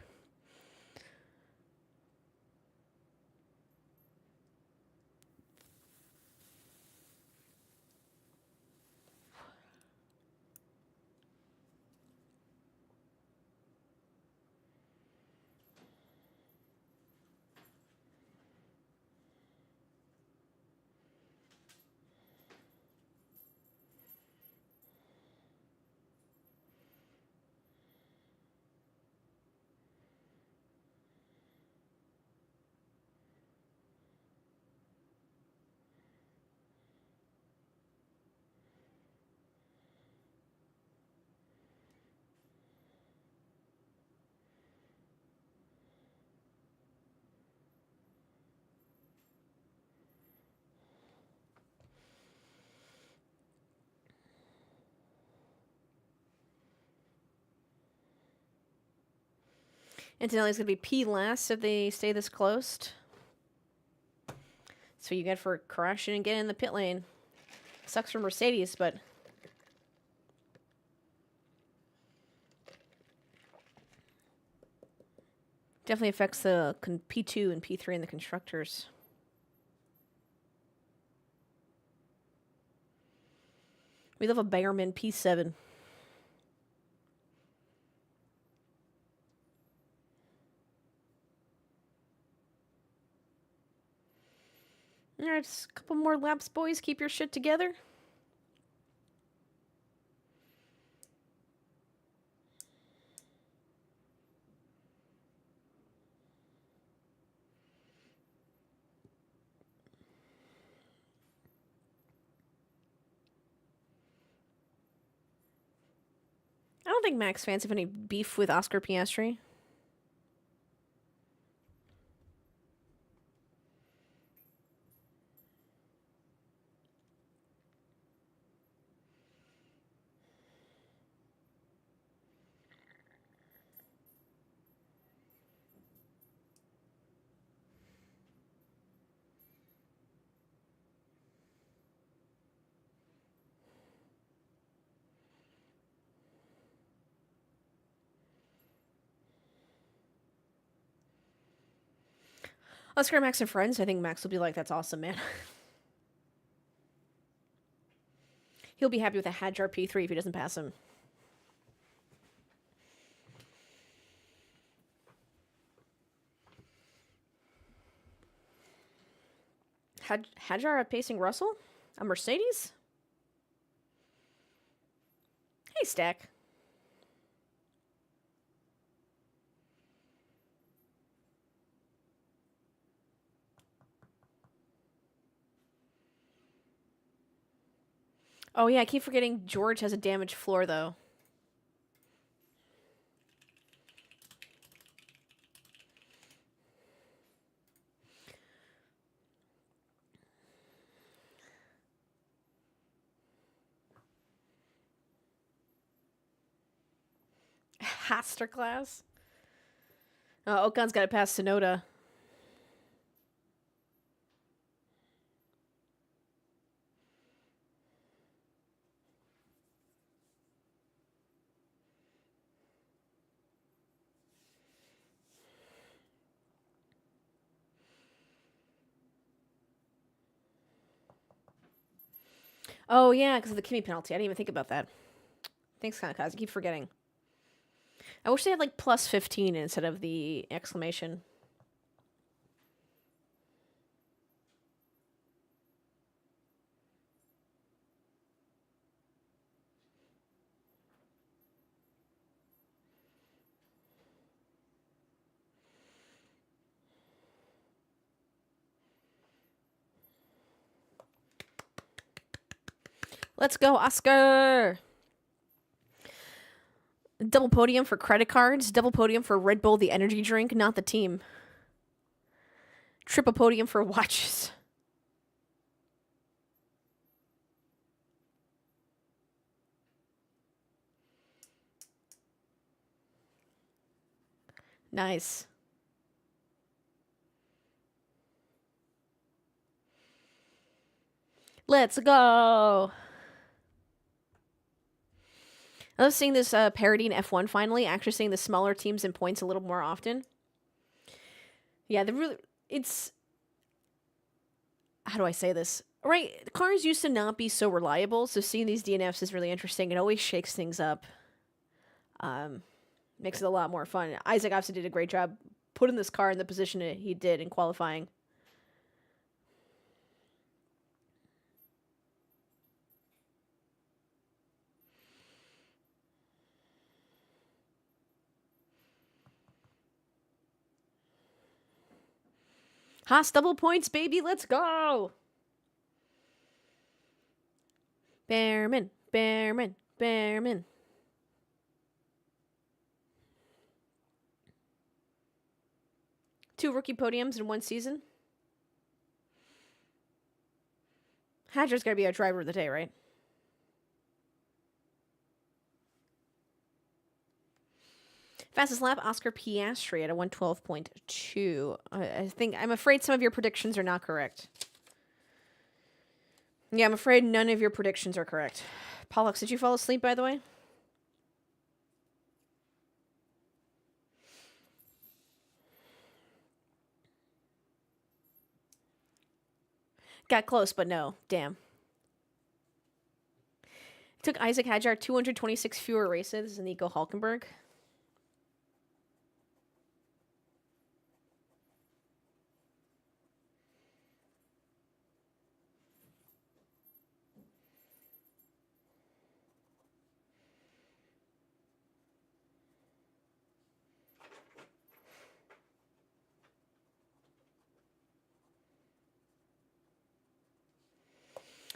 Antonelli's going to be P last if they stay this close. That's what you get for crashing and getting in the pit lane. Sucks for Mercedes, but definitely affects the P2 and P3 in the constructors. We love a Bayerman P7. All right, just a couple more laps, boys. Keep your shit together. don't think Max fans have any beef with Oscar Piastri. Oscar, Max, and friends. I think Max will be like, that's awesome, man. He'll be happy with a Hadjar P3 if he doesn't pass him. Hadjar outpacing Russell? A Mercedes? Hey, Stack. Oh, yeah, I keep forgetting George has a damaged floor, though. Masterclass. Ocon's got to pass Sonoda. Oh, yeah, because of the Kimi penalty. I didn't even think about that. Thanks, Kamikaze. I keep forgetting. I wish they had, like, plus 15 instead of the exclamation. Let's go, Oscar! Double podium for credit cards. Double podium for Red Bull, the energy drink, not the team. Triple podium for watches. Nice. Let's go! I love seeing this parody in F1 finally, actually seeing the smaller teams in points a little more often. Yeah, it's... How do I say this? Right, cars used to not be so reliable, so seeing these DNFs is really interesting. It always shakes things up. Makes it a lot more fun. Isaac obviously did a great job putting this car in the position he did in qualifying. Haas double points, baby. Let's go. Behrman, Behrman, Behrman. Two rookie podiums in one season. Hadjar's got to be our driver of the day, right? Fastest lap, Oscar Piastri at a 112.2. I'm afraid some of your predictions are not correct. Yeah, I'm afraid none of your predictions are correct. Pollux, did you fall asleep, by the way? Got close, but no. Damn. It took Isaac Hadjar 226 fewer races than Nico Hulkenberg.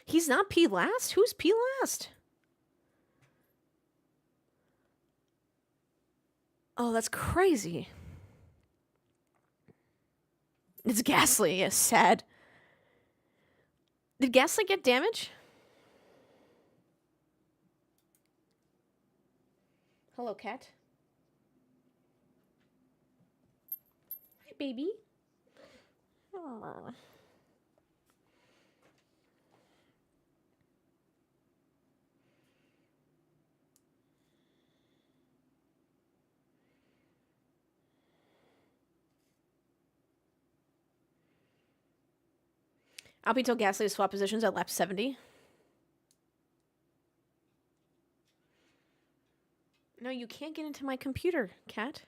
He's not P last? Who's P last? Oh, that's crazy. It's Ghastly. Yes, sad. Did Ghastly get damage? Hello, cat. Hi, baby. Aww. I'll be told Ghastly to swap positions at lap 70. No, you can't get into my computer, cat.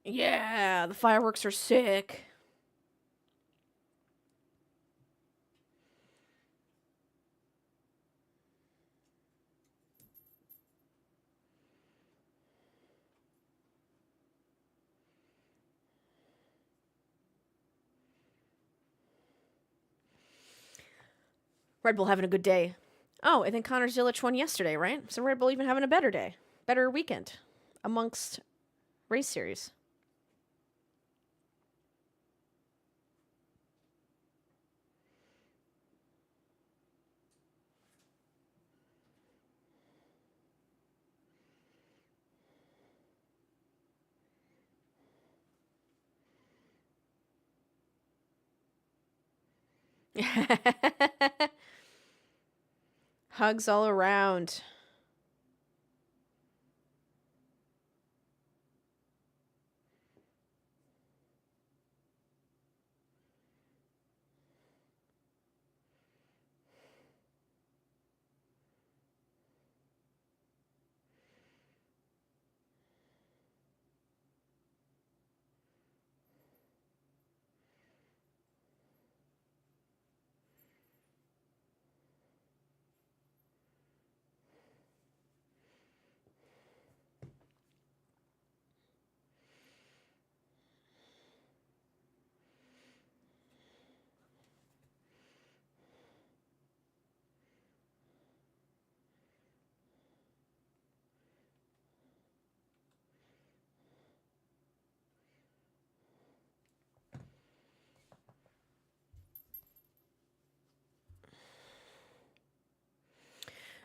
Yeah, the fireworks are sick. Red Bull having a good day. Oh, I think Connor Zilic won yesterday, right? So Red Bull even having a better day. Better weekend amongst race series. Hugs all around.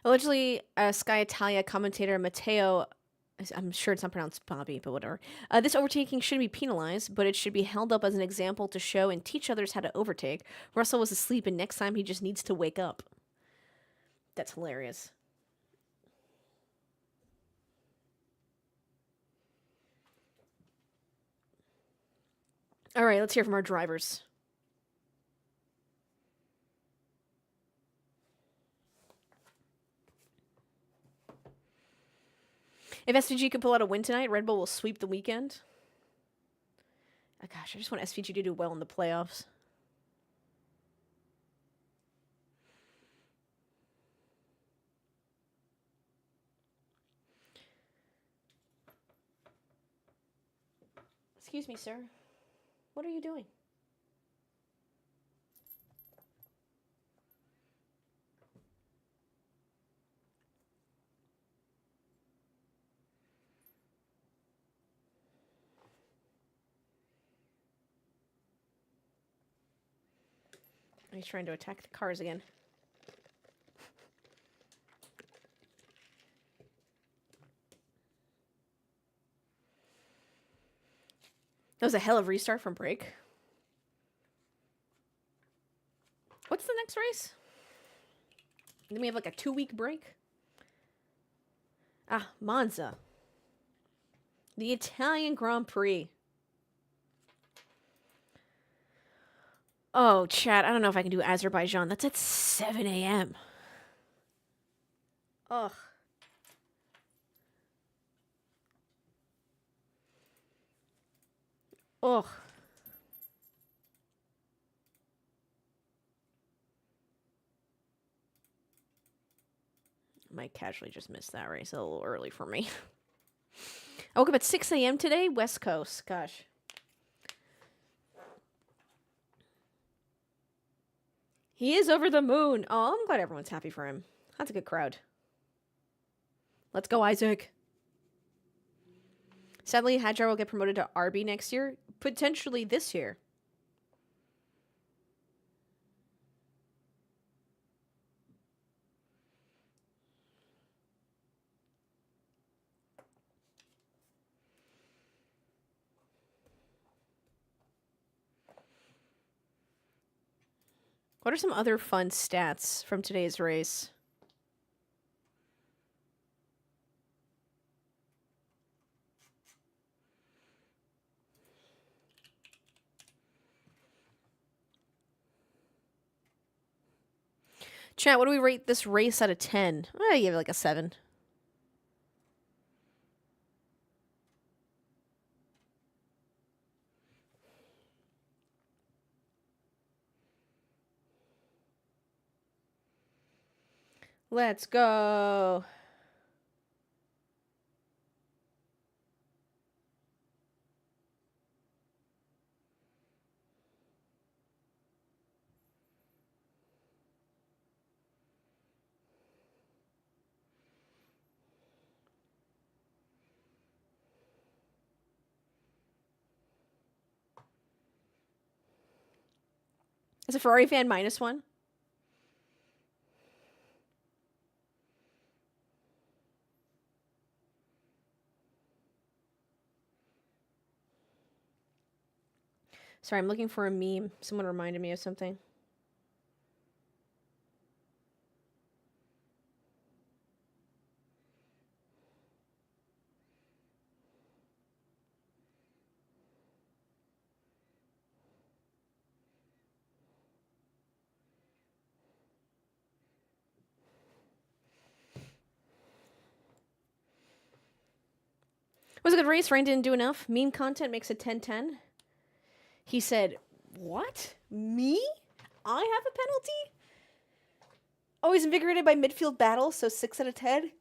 Allegedly, Sky Italia commentator Matteo, I'm sure it's not pronounced Bobby, but whatever. This overtaking should be penalized, but it should be held up as an example to show and teach others how to overtake. Russell was asleep, and next time he just needs to wake up. That's hilarious. All right, let's hear from our drivers. If SVG could pull out a win tonight, Red Bull will sweep the weekend. Oh, gosh, I just want SVG to do well in the playoffs. Excuse me, sir. What are you doing? He's trying to attack the cars again. That was a hell of a restart from break. What's the next race? Then we have like a 2-week break. Ah, Monza. The Italian Grand Prix. Oh, chat, I don't know if I can do Azerbaijan. That's at 7 a.m. Ugh. Ugh. Might casually just miss that race. A little early for me. I woke up at 6 a.m. today, West Coast. Gosh. He is over the moon. Oh, I'm glad everyone's happy for him. That's a good crowd. Let's go, Isaac. Sadly, Hajar will get promoted to RB next year. Potentially this year. What are some other fun stats from today's race? Chat, what do we rate this race out of 10? I give it like a 7. Let's go. Is a Ferrari fan -1? Sorry, I'm looking for a meme. Someone reminded me of something. It was a good race. Ryan didn't do enough. Meme content makes it 10-10. He said, what? Me? I have a penalty? Always invigorated by midfield battles, so 6 out of 10.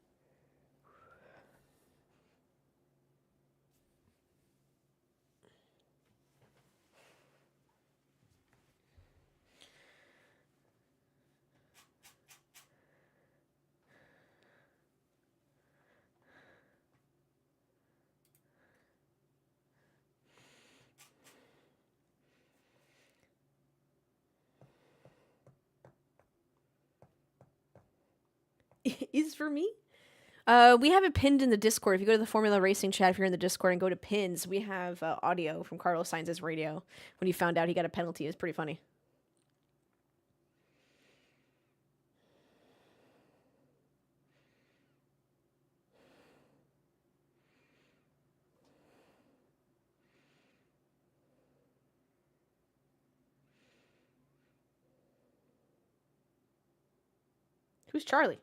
Is for me? We have it pinned in the Discord. If you go to the Formula Racing chat, if you're in the Discord and go to pins, we have audio from Carlos Sainz's radio when he found out he got a penalty. It's pretty funny. Who's Charlie?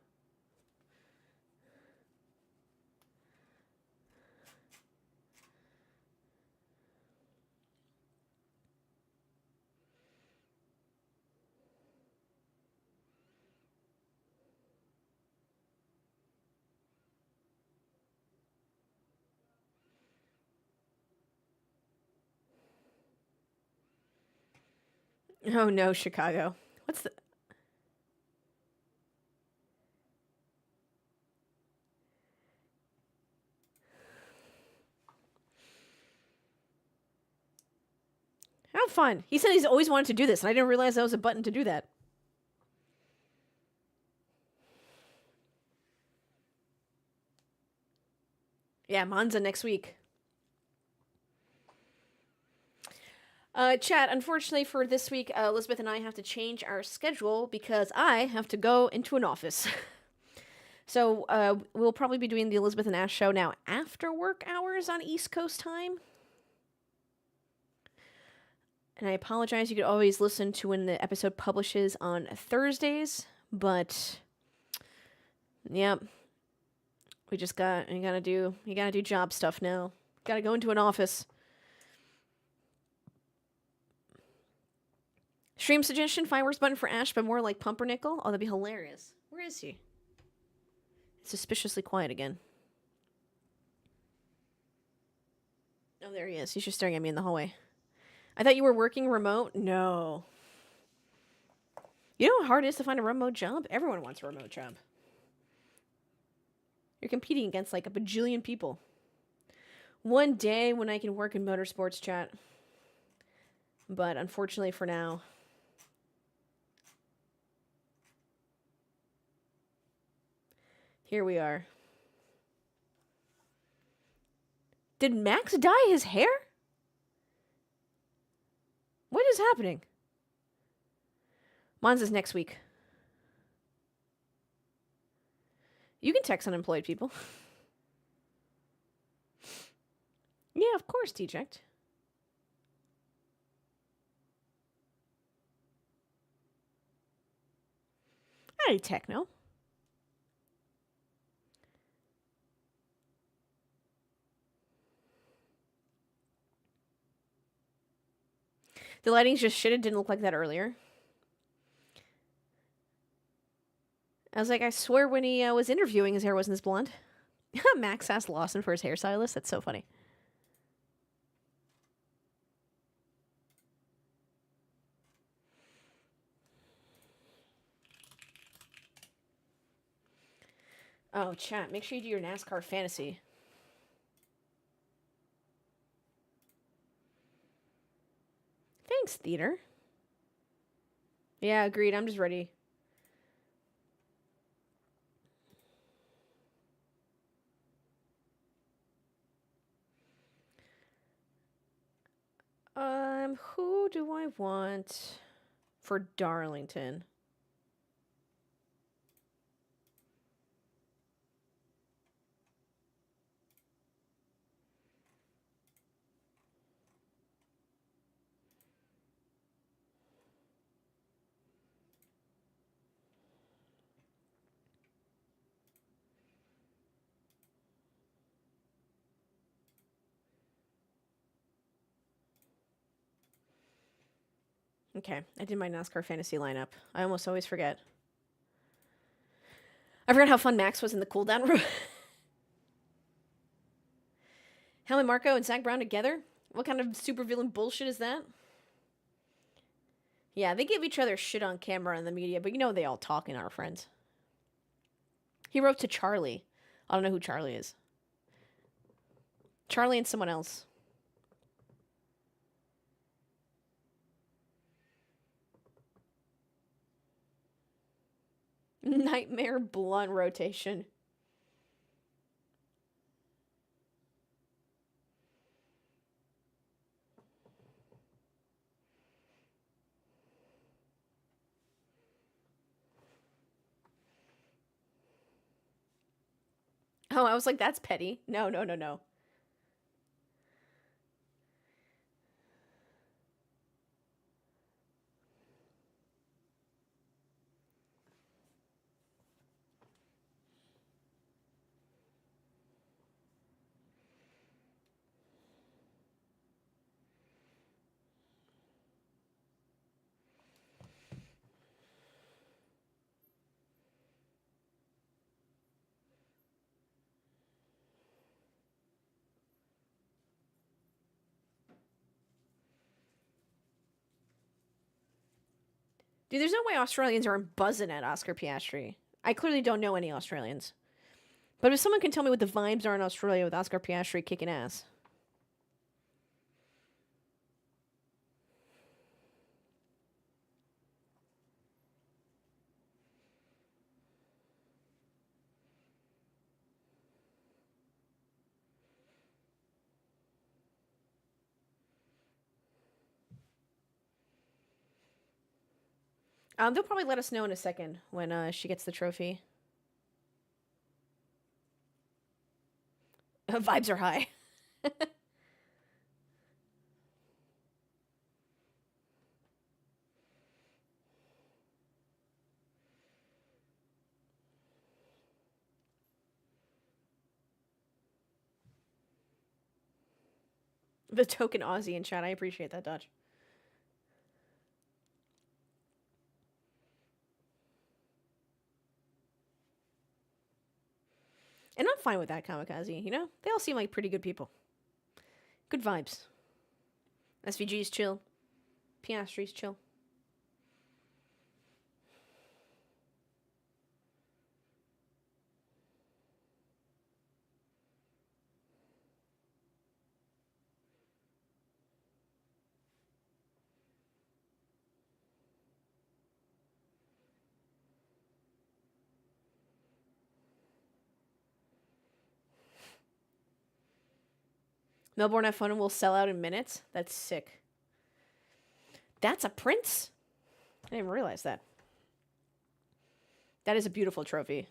Oh no, Chicago. What's the... How fun. He said he's always wanted to do this, and I didn't realize that was a button to do that. Yeah, Monza next week. Chat, unfortunately for this week, Elizabeth and I have to change our schedule because I have to go into an office. So we'll probably be doing the Elizabeth and Ash show now after work hours on East Coast time. And I apologize, you could always listen to when the episode publishes on Thursdays, but yep. You gotta do job stuff now. Gotta go into an office. Stream suggestion, fireworks button for Ash, but more like Pumpernickel. Oh, that'd be hilarious. Where is he? It's suspiciously quiet again. Oh, there he is. He's just staring at me in the hallway. I thought you were working remote? No. You know how hard it is to find a remote job? Everyone wants a remote job. You're competing against like a bajillion people. One day when I can work in motorsports, chat. But unfortunately for now. Here we are. Did Max dye his hair? What is happening? Monza's next week. You can text unemployed people. Yeah, of course, T-checked. Hey, techno. The lighting's just shit. It didn't look like that earlier. I was like, I swear when he was interviewing, his hair wasn't this blonde. Max asked Lawson for his hairstylist. That's so funny. Oh, chat, make sure you do your NASCAR fantasy. Thanks, Theater. Yeah, agreed. I'm just ready. Who do I want for Darlington? Okay, I did my NASCAR fantasy lineup. I almost always forget. I forgot how fun Max was in the cooldown room. Helmut Marko and Zach Brown together? What kind of supervillain bullshit is that? Yeah, they give each other shit on camera in the media, but you know they all talk and are friends. He wrote to Charlie. I don't know who Charlie is. Charlie and someone else. Nightmare blunt rotation. Oh, I was like, that's petty. No, no, no, no. Dude, there's no way Australians aren't buzzing at Oscar Piastri. I clearly don't know any Australians. But if someone can tell me what the vibes are in Australia with Oscar Piastri kicking ass. They'll probably let us know in a second when she gets the trophy. Vibes are high. The token Aussie in chat. I appreciate that, Dutch. And I'm fine with that, Kamikaze, you know? They all seem like pretty good people. Good vibes. SVG's chill. Piastri's chill. Melbourne F1 will sell out in minutes. That's sick. That's a Prince? I didn't even realize that. That is a beautiful trophy.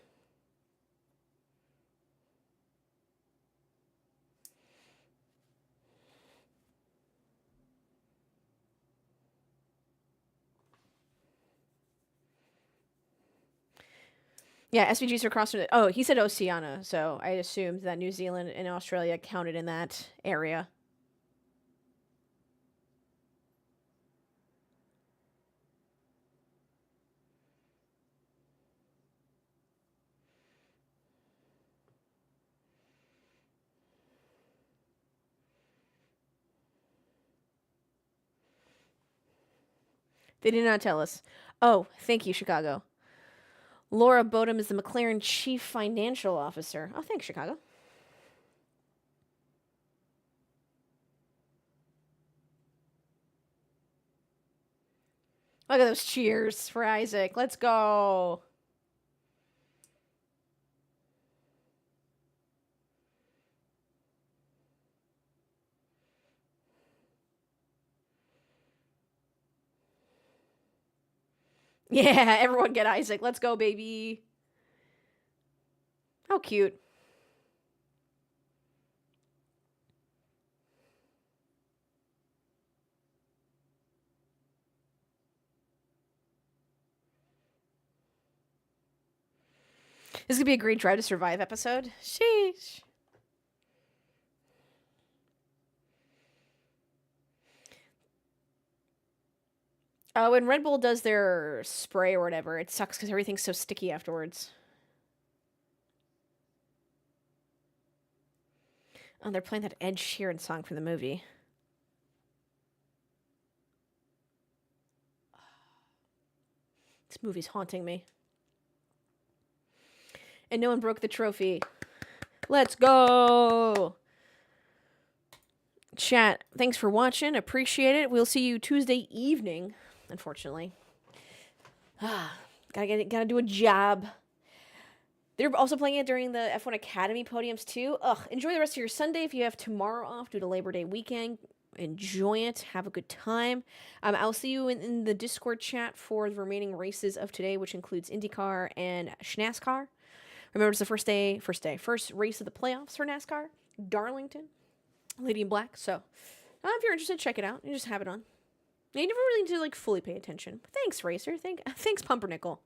Yeah, SVGs are crossing it. Oh, he said Oceania, so I assumed that New Zealand and Australia counted in that area. They did not tell us. Oh, thank you, Chicago. Laura Bodum is the McLaren Chief Financial Officer. Oh, thanks, Chicago. Look at those cheers for Isaac. Let's go. Yeah, everyone get Isaac. Let's go, baby. How cute. This could be a great Drive to Survive episode. Sheesh. When Red Bull does their spray or whatever, it sucks because everything's so sticky afterwards. Oh, they're playing that Ed Sheeran song from the movie. This movie's haunting me. And no one broke the trophy. Let's go! Chat, thanks for watching. Appreciate it. We'll see you Tuesday evening, unfortunately. Gotta do a job. They're also playing it during the F1 Academy podiums too. Enjoy the rest of your Sunday. If you have tomorrow off due to Labor Day weekend, enjoy it. Have a good time. I'll see you in the Discord chat for the remaining races of today, which includes IndyCar and NASCAR. Remember, it's the first race of the playoffs for NASCAR. Darlington, Lady in Black. So, if you're interested, check it out. You just have it on. You never really need to like fully pay attention. But thanks, Racer. Thanks, Pumpernickel.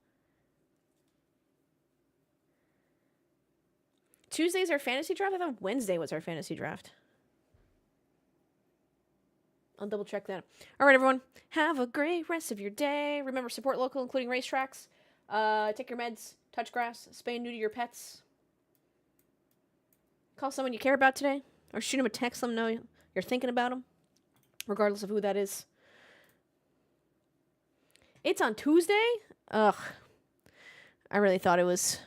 Tuesday's our fantasy draft? I thought Wednesday was our fantasy draft. I'll double check that. All right, everyone. Have a great rest of your day. Remember, support local, including racetracks. Take your meds. Touch grass. Spay and neuter your pets. Call someone you care about today. Or shoot them a text. Let them know you're thinking about them. Regardless of who that is. It's on Tuesday? Ugh. I really thought it was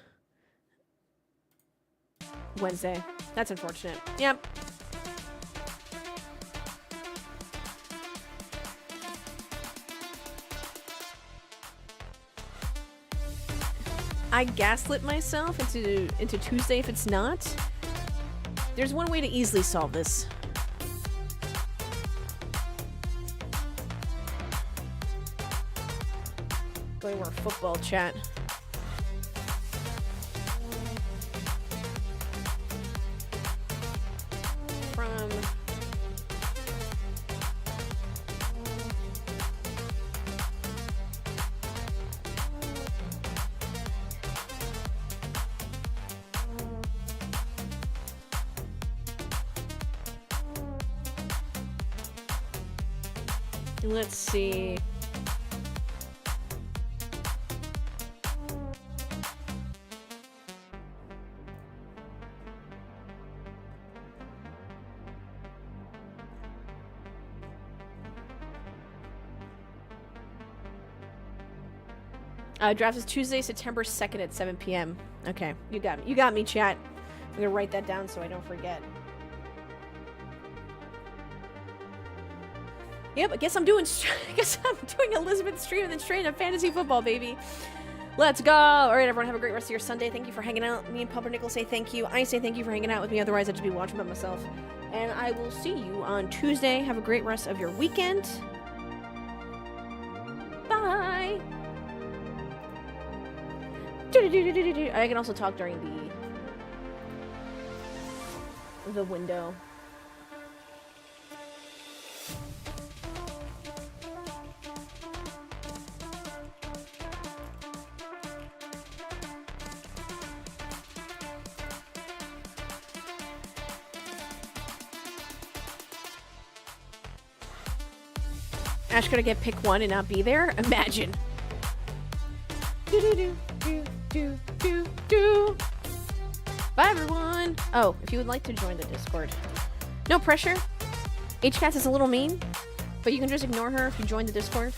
Wednesday. That's unfortunate. Yep. I gaslit myself into Tuesday if it's not. There's one way to easily solve this. Going to our football chat. Let's see. Draft is Tuesday, September 2nd at 7 p.m. Okay, you got me. You got me, chat. I'm gonna write that down so I don't forget. Yep, I guess I'm doing Elizabeth's stream and then straight up fantasy football, baby. Let's go. All right, everyone, have a great rest of your Sunday. Thank you for hanging out. Me and Pumpernickel say thank you. I say thank you for hanging out with me. Otherwise, I'd just be watching by myself. And I will see you on Tuesday. Have a great rest of your weekend. Bye. I can also talk during the window. Ash gonna get pick one and not be there? Imagine. Bye, everyone. Oh, if you would like to join the Discord. No pressure. HCats is a little mean, but you can just ignore her if you join the Discord.